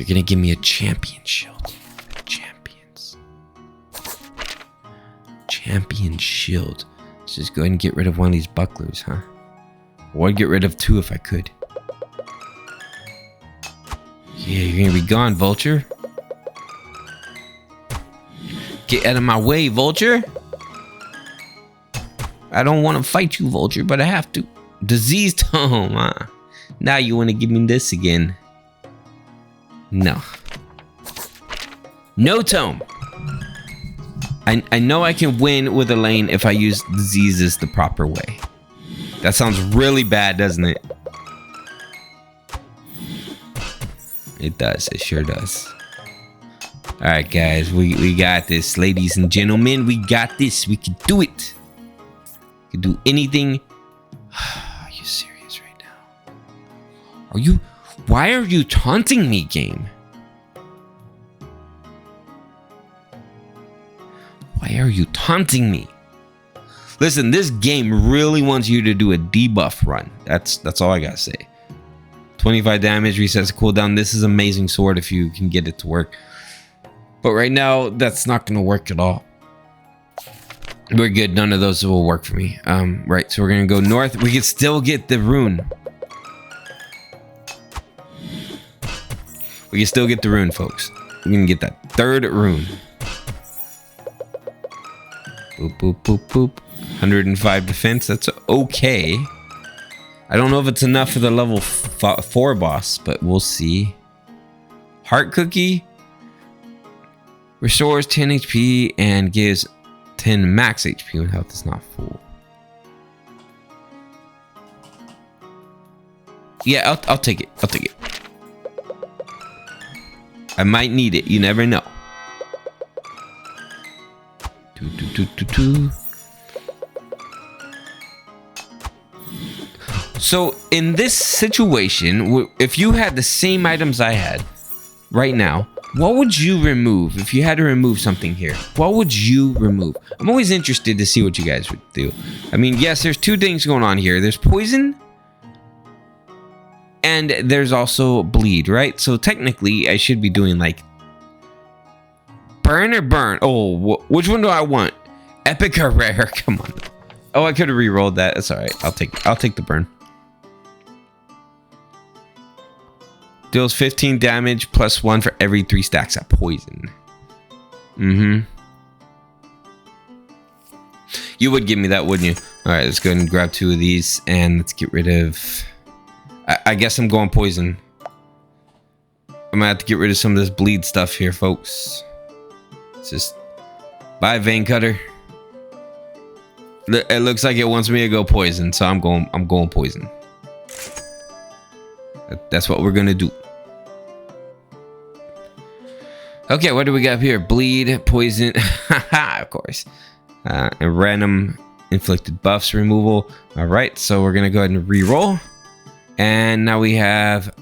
Speaker 1: gonna give me a champion shield. Champion shield. Let's just go ahead and get rid of one of these bucklers, huh? Or I'd get rid of 2 if I could. Yeah, you're gonna be gone, Vulture. Get out of my way, Vulture. I don't want to fight you, Vulture, but I have to. Disease tome, huh? Now you want to give me this again. No. No tome. I know I can win with Elaine if I use diseases the proper way. That sounds really bad, doesn't it? It does. It sure does. Alright, guys. We got this. Ladies and gentlemen, we got this. We can do it. We can do anything. Are you serious right now? Are you... Why are you taunting me, game? Why are you taunting me? Listen, this game really wants you to do a debuff run. That's all I gotta say. 25 damage, resets cooldown. This is amazing sword if you can get it to work. But right now, that's not gonna work at all. We're good. None of those will work for me. Right, so we're gonna go north. We can still get the rune. We can still get the rune, folks. We're gonna get that 3rd rune. Boop, boop, boop, boop. 105 defense. That's okay. I don't know if it's enough for the level 4 boss, but we'll see. Heart cookie. Restores 10 HP and gives 10 max HP when health is not full. Yeah, I'll take it. I'll take it. I might need it. You never know. So in this situation, if you had the same items I had right now, what would you remove if you had to remove something here? What would you remove? I'm always interested to see what you guys would do. I mean, yes, there's 2 things going on here. There's poison and there's also bleed, right? So technically I should be doing like burn or burn. Oh, which one do I want? Epic or rare? Come on. Oh, I could have re-rolled that. That's all right. I'll take the burn. Deals 15 damage plus 1 for every 3 stacks of poison. You would give me that, wouldn't you? All right, let's go ahead and grab 2 of these and let's get rid of... I guess I'm going poison. I'm gonna have to get rid of some of this bleed stuff here, folks. It's just... Bye, vein cutter. It looks like it wants me to go poison, so I'm going poison. That's what we're gonna do. Okay, what do we got here? Bleed, poison, of course. And random inflicted buffs removal. All right, so we're gonna go ahead and re-roll. And now we have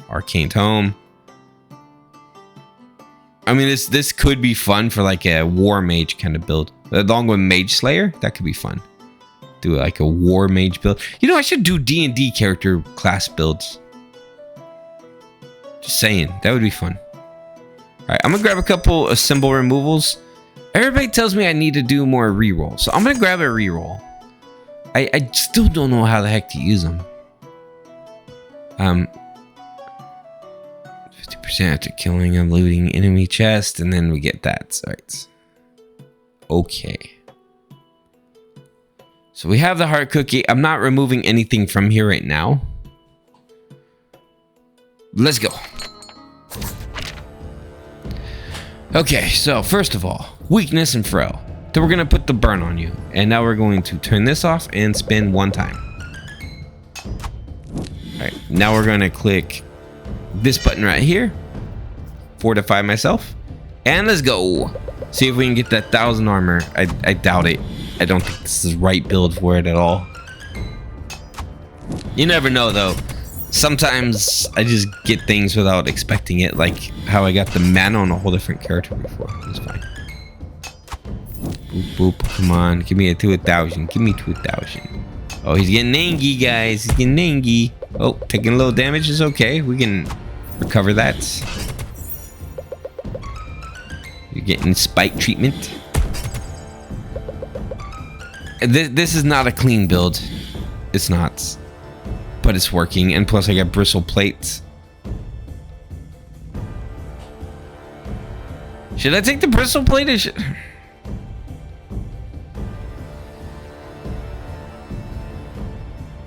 Speaker 1: Arcane Tome. I mean, this could be fun for like a war mage kind of build, along with Mage Slayer. That could be fun. Do like a war mage build. You know, I should do D&D character class builds. Just saying, that would be fun. All right, I'm gonna grab a couple of symbol removals. Everybody tells me I need to do more reroll, so I'm gonna grab a reroll. I still don't know how the heck to use them. 50% after killing and looting enemy chest, and then we get that. All right. Okay. So we have the heart cookie. I'm not removing anything from here right now. Let's go. Okay, so first of all, weakness and frail. Then we're gonna put the burn on you, and now we're going to turn this off and spin one time. All right, now we're gonna click this button right here, fortify myself, and let's go. See if we can get that 1,000 armor. I doubt it. I don't think this is the right build for it at all. You never know though. Sometimes I just get things without expecting it, like how I got the mana on a whole different character before. It's fine. Boop, boop. Come on. Give me a 2,000. Give me 2,000. Oh, he's getting angry, guys. He's getting angry. Oh, taking a little damage is okay. We can recover that. You're getting spike treatment. This is not a clean build. It's not. But it's working. And plus I got bristle plates. Should I take the bristle plate or should...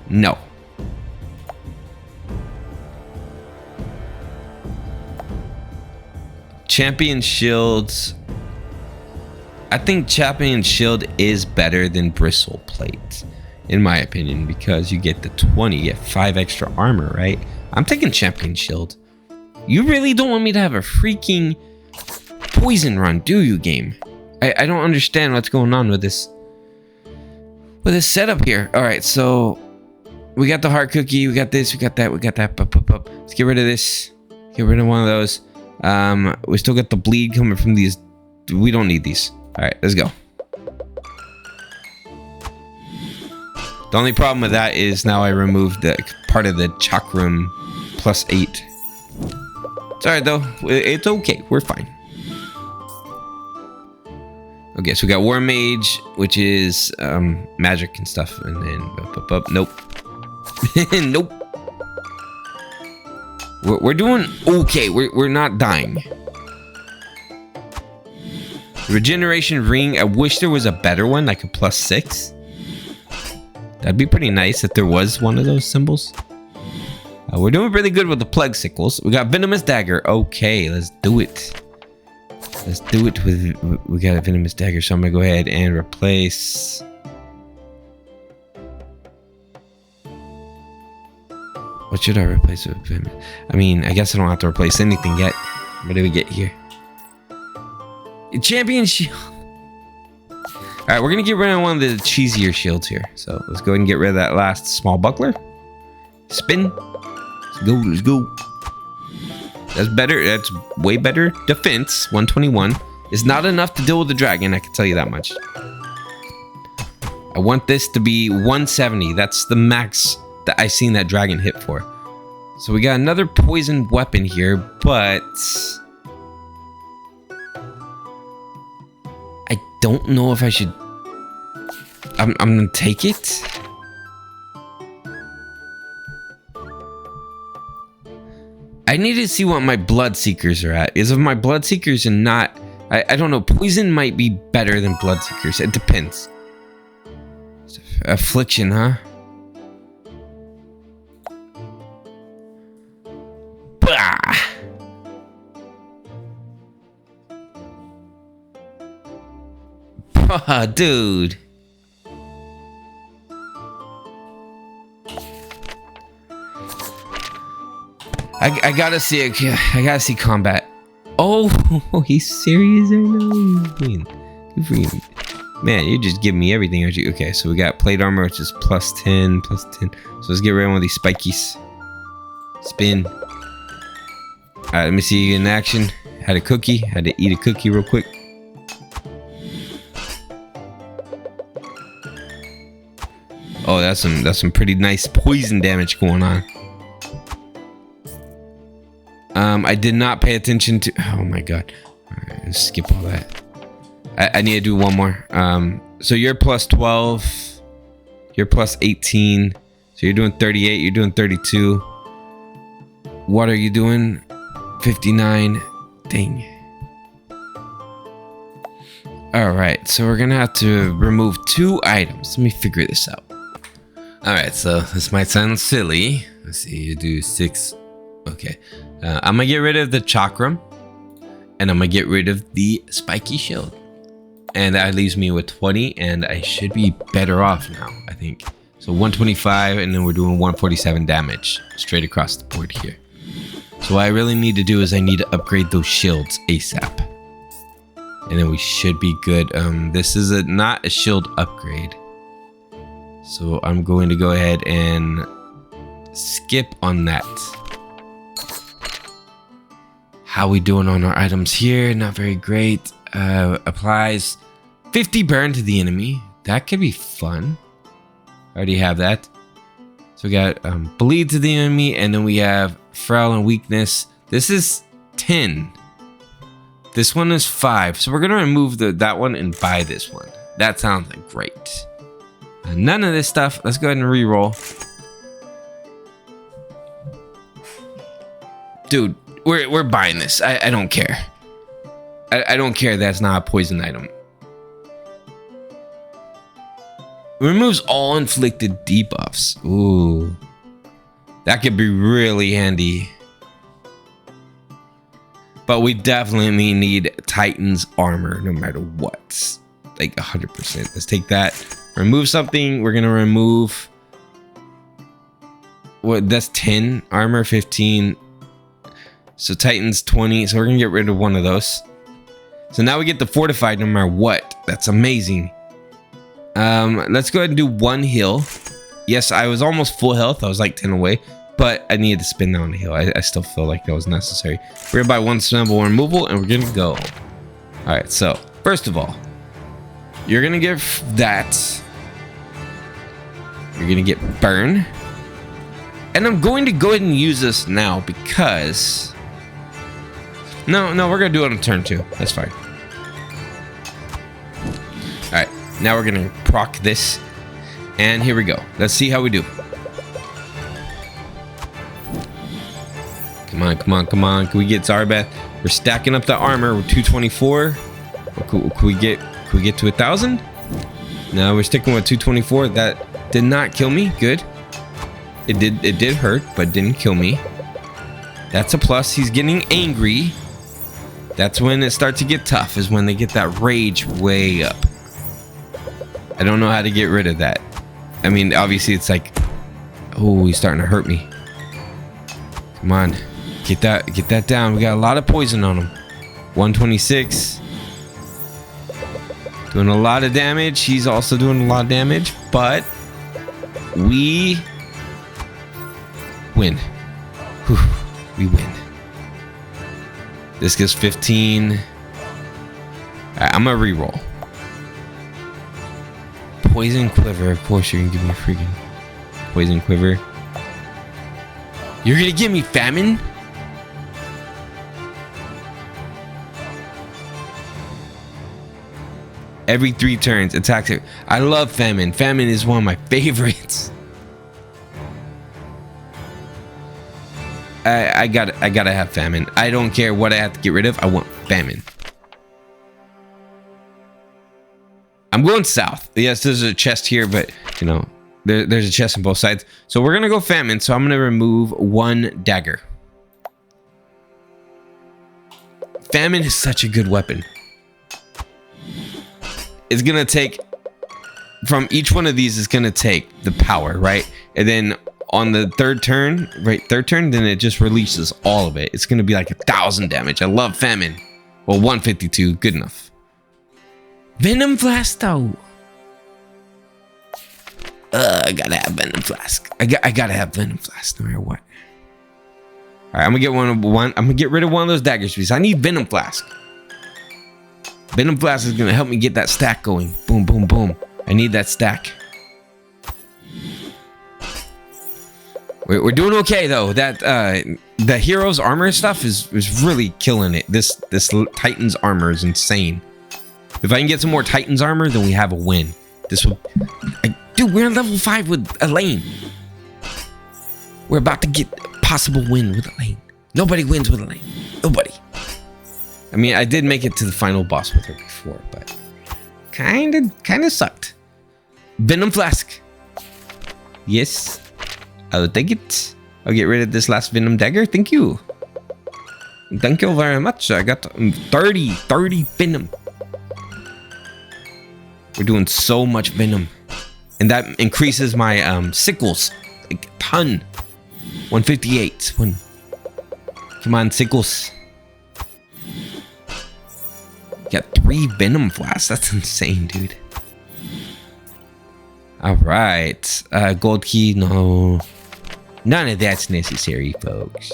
Speaker 1: No. Champion shields. I think champion shield is better than bristle plate, in my opinion, because you get the 20, you get 5 extra armor, right? I'm taking champion shield. You really don't want me to have a freaking poison run, do you, game? I don't understand what's going on with this setup here. All right, so we got the heart cookie, we got this, we got that, we got that. Let's get rid of this. Get rid of one of those. We still got the bleed coming from these. We don't need these. All right, let's go. The only problem with that is now I removed the part of the chakram +8. It's all right though. It's okay. We're fine. Okay, so we got War Mage, which is magic and stuff, and then nope. Nope. We're doing okay. We're not dying. Regeneration ring. I wish there was a better one, like a +6. That'd be pretty nice if there was one of those symbols. We're doing really good with the plague sickles. We got venomous dagger. Okay, let's do it. Let's do it with. We got a venomous dagger, so I'm gonna go ahead and replace. What should I replace with venomous? I mean, I guess I don't have to replace anything yet. What do we get here? Champion shield. All right, we're gonna get rid of one of the cheesier shields here. So let's go ahead and get rid of that last small buckler. Spin. Let's go. Let's go. That's better. That's way better defense. 121 is not enough to deal with the dragon. I can tell you that much. I want this to be 170. That's the max that I seen that dragon hit for. So we got another poison weapon here, but I don't know if I should. I'm gonna take it. I need to see what my blood seekers are at. Is if my blood seekers are not, I don't know. Poison might be better than blood seekers. It depends. Affliction, huh? Bah! Oh, dude. I gotta see it. I gotta see combat. Oh, he's serious right now. Man, you just give me everything, aren't you? Okay, so we got plate armor, which is +10, +10. So let's get rid of one of these spikies. Spin. All right, let me see you in action. Had a cookie. Had to eat a cookie real quick. Oh, that's some pretty nice poison damage going on. I did not pay attention to. Oh my god! All right, let's skip all that. I need to do one more. So you're plus 12. You're plus 18. So you're doing 38. You're doing 32. What are you doing? 59. Dang. All right. So we're gonna have to remove 2 items. Let me figure this out. All right, so this might sound silly. Let's see, you do 6. Okay, I'm gonna get rid of the chakram, and I'm gonna get rid of the spiky shield, and that leaves me with 20, and I should be better off now, I think. So 125, and then we're doing 147 damage straight across the board here. So what I really need to do is I need to upgrade those shields ASAP, and then we should be good. This is not a shield upgrade. So I'm going to go ahead and skip on that. How we doing on our items here? Not very great. Applies 50 burn to the enemy. That could be fun. I already have that. So we got bleed to the enemy, and then we have frail and weakness. This is 10. This one is 5. So we're gonna remove that one and buy this one. That sounds like great. None of this stuff. Let's go ahead and re-roll. Dude, we're buying this. I don't care. I don't care that's not a poison item. Removes all inflicted debuffs. Ooh. That could be really handy. But we definitely need Titan's armor no matter what. Like 100%. Let's take that. Remove something. We're gonna remove what? That's 10 armor, 15. So Titan's 20. So we're gonna get rid of one of those. So now we get the fortified no matter what. That's amazing. Let's go ahead and do 1 heal. Yes, I was almost full health. I was like 10 away, but I needed to spin down the heal. I still feel like that was necessary. We're gonna buy 1 symbol removal, and we're gonna go. All right. So first of all, you're gonna get that. You're gonna get burn, and I'm going to go ahead and use this now because no, we're gonna do it on turn 2. That's fine. All right, now we're gonna proc this, and here we go. Let's see how we do. Come on, come on, come on! Can we get Zarbeth? We're stacking up the armor. We're 224. Can we get to 1,000? No, we're sticking with 224. That did not kill me. Good. It did hurt, but didn't kill me. That's a plus. He's getting angry. That's when it starts to get tough, is when they get that rage way up. I don't know how to get rid of that. I mean, obviously it's like, oh, he's starting to hurt me. Come on. Get that down. We got a lot of poison on him. 126. Doing a lot of damage. He's also doing a lot of damage, but we win. Whew, we win. This gives 15. All right, I'm gonna re-roll. Poison quiver. Of course, you're gonna give me a freaking poison quiver. You're gonna give me famine? Every 3 turns, attacks it. I love famine. Famine is one of my favorites. I gotta have famine. I don't care what I have to get rid of. I want famine. I'm going south. Yes, there's a chest here, but you know, there's a chest on both sides. So we're gonna go famine. So I'm gonna remove 1 dagger. Famine is such a good weapon. It's gonna take from each one of these is gonna take the power, right? And then on the third turn, then it just releases all of it. It's gonna be like 1,000 damage. I love famine. Well, 152, good enough. Venom flask though. I gotta have venom flask. I gotta have venom flask no matter what. All right, I'm gonna get one. I'm gonna get rid of one of those daggers because I need Venom Flask. Venom Flask is gonna help me get that stack going. Boom, boom, boom. I need that stack. We're doing okay though. That the hero's armor stuff is really killing it. This Titan's armor is insane. If I can get some more Titan's armor, then we have a win. This will, dude, we're on level 5 with Elaine. We're about to get a possible win with Elaine. Nobody wins with Elaine. Nobody. I mean, I did make it to the final boss with her before, but kind of sucked. Venom Flask. Yes. I'll take it. I'll get rid of this last Venom Dagger. Thank you. Thank you very much. I got 30 Venom. We're doing so much Venom. And that increases my sickles. Like a ton. 158. Come on, sickles. Got 3 Venom Flasks. That's insane, dude. Alright. Gold key, no. None of that's necessary, folks.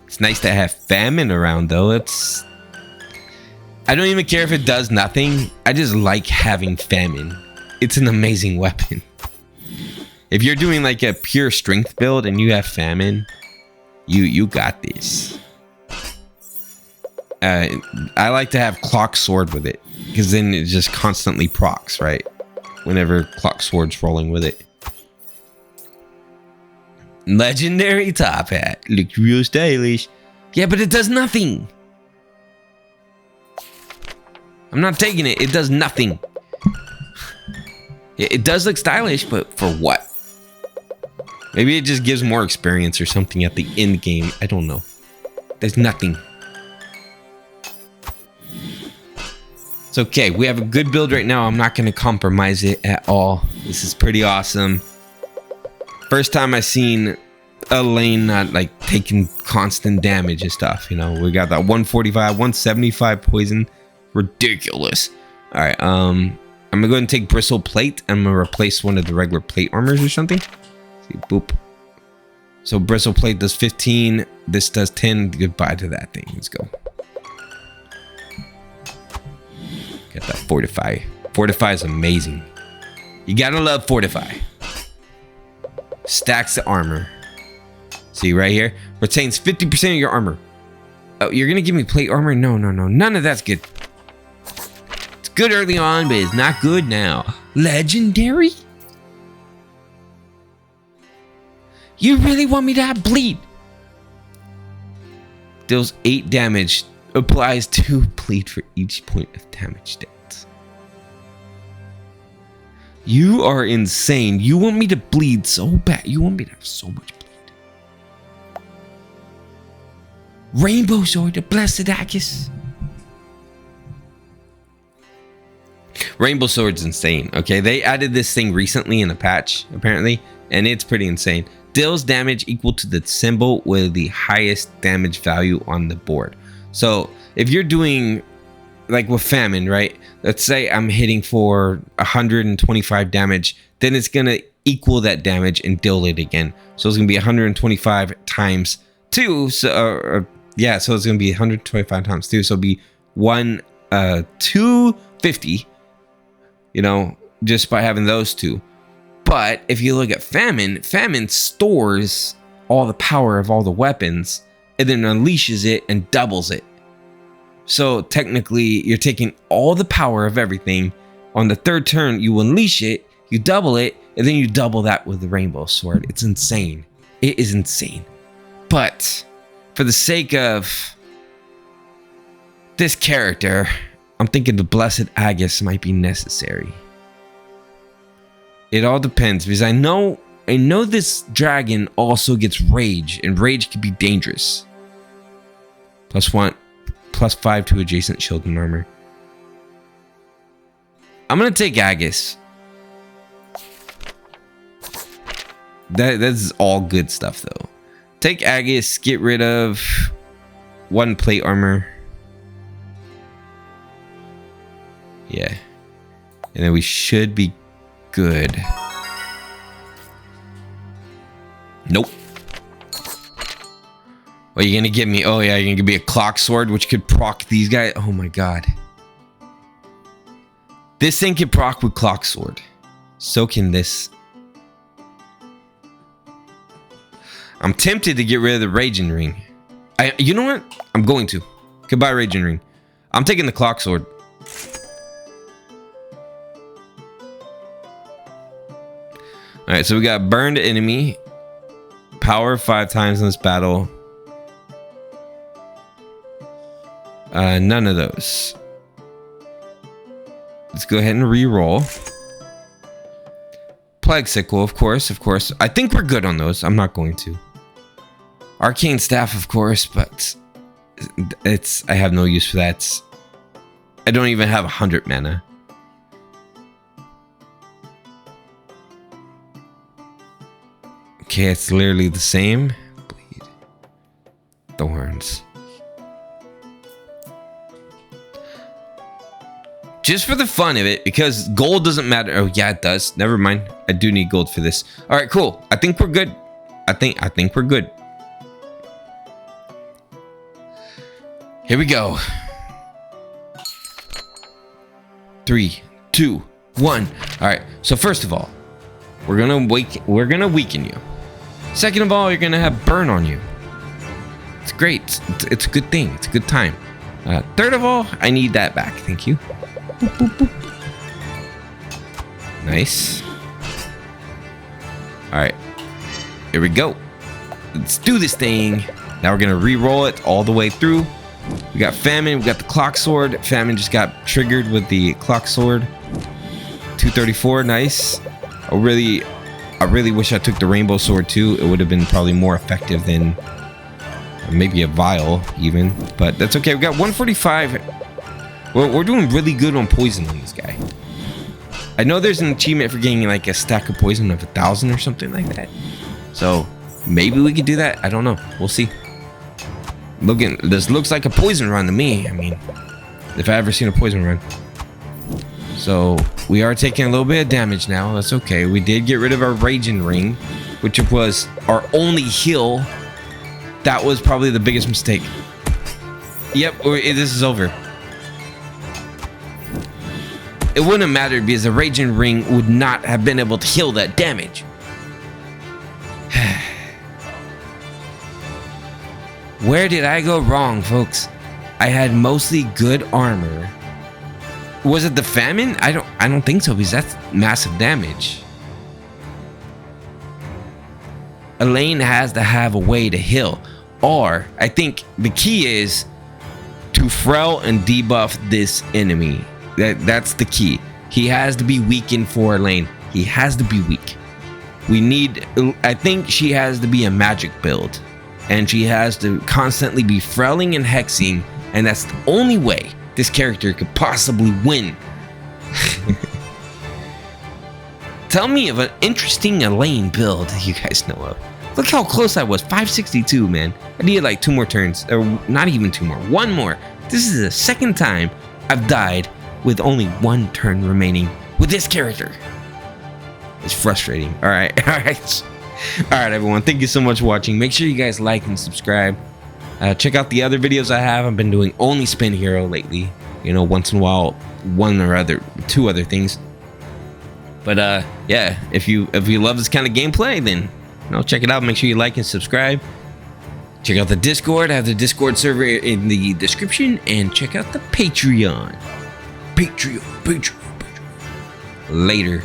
Speaker 1: It's nice to have famine around, though. I don't even care if it does nothing. I just like having famine. It's an amazing weapon. If you're doing like a pure strength build and you have famine, you got this. I like to have clock sword with it because then it just constantly procs, right? Whenever clock sword's rolling with it. Legendary top hat. Looks real stylish. Yeah, but it does nothing. I'm not taking it. It does nothing. It does look stylish, but for what? Maybe it just gives more experience or something at the end game. I don't know. There's nothing. It's okay. We have a good build right now. I'm not going to compromise it at all. This is pretty awesome. First time I seen Elaine not like taking constant damage and stuff. You know, we got that 145, 175 poison. Ridiculous. All right. I'm gonna go ahead and take bristle plate. I'm gonna replace one of the regular plate armors or something. See, boop. So bristle plate does 15. This does 10. Goodbye to that thing. Let's go. Get that fortify. Fortify is amazing. You gotta love fortify. Stacks the armor. See right here? Retains 50% of your armor. Oh, you're gonna give me plate armor? No. None of that's good. It's good early on, but it's not good now. Legendary? You really want me to have bleed? Deals 8 damage. Applies 2 bleed for each point of damage dealt. You are insane. You want me to bleed so bad. You want me to have so much bleed. Rainbow sword, the blessed Agus. Rainbow sword's insane. Okay, they added this thing recently in a patch, apparently, and it's pretty insane. Deals damage equal to the symbol with the highest damage value on the board. So if you're doing like with famine, right? Let's say I'm hitting for 125 damage, then it's gonna equal that damage and deal it again. So it's gonna be 125 times 2. So yeah, so it's gonna be 125 times 2. So it'll be 250. You know, just by having those two. But if you look at famine stores all the power of all the weapons and then unleashes it and doubles it. So technically, you're taking all the power of everything. On the third turn, you unleash it, you double it, and then you double that with the rainbow sword. It's insane. It is insane. But for the sake of this character, I'm thinking the blessed Agus might be necessary. It all depends because I know this dragon also gets rage, and rage can be dangerous. +5 to adjacent shield and armor. I'm gonna take Agus. That's all good stuff though. Take Agus, get rid of 1 plate armor. Yeah. And then we should be good. Nope. Oh, you're gonna give me, oh yeah, you're gonna give me a clock sword, which could proc these guys. Oh my god. This thing can proc with clock sword. So can this. I'm tempted to get rid of the raging ring. You know what? I'm going to. Goodbye, raging ring. I'm taking the clock sword. Alright, so we got burned enemy. Power 5 times in this battle. None of those. Let's go ahead and re-roll. Plague Sickle, of course. I think we're good on those. I'm not going to. Arcane Staff, of course, but I have no use for that. I don't even have 100 mana. Okay, it's literally the same. Bleed. Thorns. Just for the fun of it, because gold doesn't matter. Oh yeah, it does. Never mind. I do need gold for this. All right, cool. I think we're good. I think we're good. Here we go. 3, 2, 1. All right. So first of all, we're gonna weaken you. Second of all, you're gonna have burn on you. It's great. It's a good thing. It's a good time. Third of all, I need that back. Thank you. Boop, boop, boop. Nice. All right. Here we go. Let's do this thing. Now we're gonna re-roll it all the way through. We got famine. We got the clock sword. Famine just got triggered with the clock sword. 234. Nice. I really wish I took the rainbow sword too. It would have been probably more effective than maybe a vial even, but that's okay. We got 145. Well, we're doing really good on poison on this guy. I know there's an achievement for getting like a stack of poison of 1,000 or something like that. So maybe we could do that. I don't know. We'll see. This looks like a poison run to me. I mean, if I ever seen a poison run. So we are taking a little bit of damage now. That's okay. We did get rid of our raging ring, which was our only heal. That was probably the biggest mistake. Yep, this is over. It wouldn't have mattered because the raging ring would not have been able to heal that damage. Where did I go wrong, folks? I had mostly good armor. Was it the famine? I don't think so, because that's massive damage. Elaine has to have a way to heal. Or I think the key is to frail and debuff this enemy. That's the key. He has to be weakened for Elaine. He has to be weak. I think she has to be a magic build. And she has to constantly be frailing and hexing. And that's the only way this character could possibly win. Tell me of an interesting Elaine build you guys know of. Look how close I was. 562, man. I needed like 2 more turns. Or not even 2 more. 1 more. This is the second time I've died with only 1 turn remaining with this character. It's frustrating. Alright. Alright, everyone. Thank you so much for watching. Make sure you guys like and subscribe. Check out the other videos I have. I've been doing only Spin Hero lately. You know, once in a while, 2 other things. But yeah, if you love this kind of gameplay, then check it out. Make sure you like and subscribe. Check out the Discord. I have the Discord server in the description, and check out the Patreon. Patreon. Later.